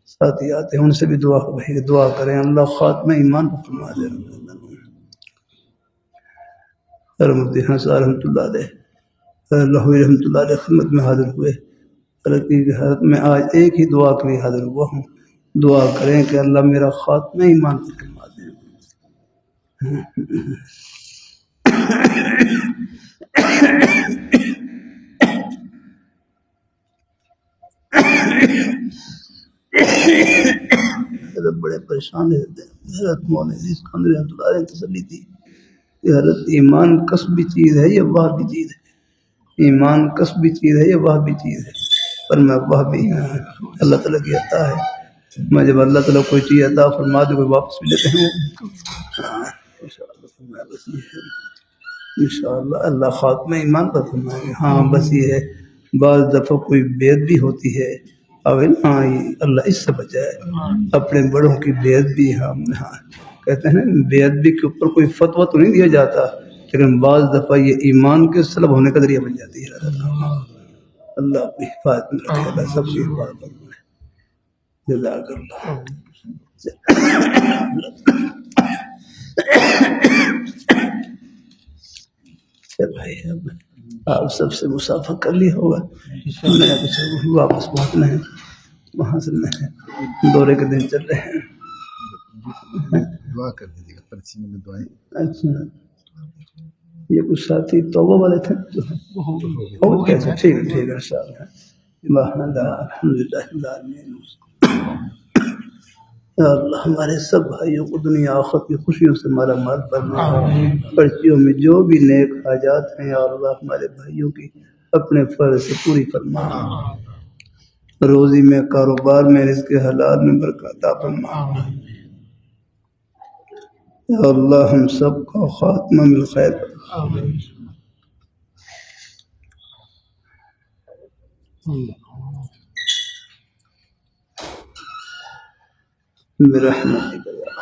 ساتھی آتے ہیں ان سے بھی دعا بھائی دعا کریں اللہ خاتمہ ایمان کو فرما دے رحمت حسن رحمۃ اللہ علیہ اللہ رحمۃ اللہ علیہ خدمت میں حاضر ہوئے ترقی کی حالت میں آج ایک ہی دعا کے لیے حاضر ہوا ہوں دعا کریں کہ اللہ میرا خاتمہ ایمان کو فرما دے حضرت بڑے پریشان رہتے ہیں حضرت مولانا اسکندر رحمۃ اللہ علیہ تسلی تھی کہ حضرت ایمان کسبی چیز ہے یا وہ بھی چیز ہے ایمان کسبی چیز ہے یا وہ بھی چیز ہے پر میں وہ بھی اللہ تعالیٰ کی عطا ہے میں جب اللہ تعالیٰ کوئی چیز عطا فرما دے کوئی واپس بھی لیتے ہیں انشاءاللہ اللہ خاتمہ ایمان پر فرمائے گے ہاں بس یہ ہے بعض دفعہ کوئی بیعت بھی ہوتی ہے اب ہاں اللہ اس سے بچائے اپنے بڑوں کی بیعت بھی ہم ہاں کہتے ہیں بیعت بھی کے اوپر کوئی فتویٰ تو نہیں دیا جاتا لیکن بعض دفعہ یہ ایمان کے سلب ہونے کا ذریعہ بن جاتی ہے اللہ اپنی حفاظت میں رکھے اللہ سب کی حفاظت میں جزاک اللہ بھائی آپ سب سے مسافہ کر لیا ہوگا واپس پہنچنا ہے وہاں سے دورے کے دن چل رہے ہیں دعا کر دیجیے گا پرچی میں دعائیں اچھا یہ کچھ ساتھی توبہ والے تھے ٹھیک ہے ان شاء اللہ یا اللہ ہمارے سب بھائیوں کو دنیا آخرت کی خوشیوں سے مالا مال فرما پرچیوں میں جو بھی نیک حاجات ہیں یا اللہ ہمارے بھائیوں کی اپنے فرض سے پوری فرما روزی میں کاروبار میں رزق حلال میں برکت عطا فرما یا اللہ ہم سب کو خاتمہ بالخیر برحمتک یا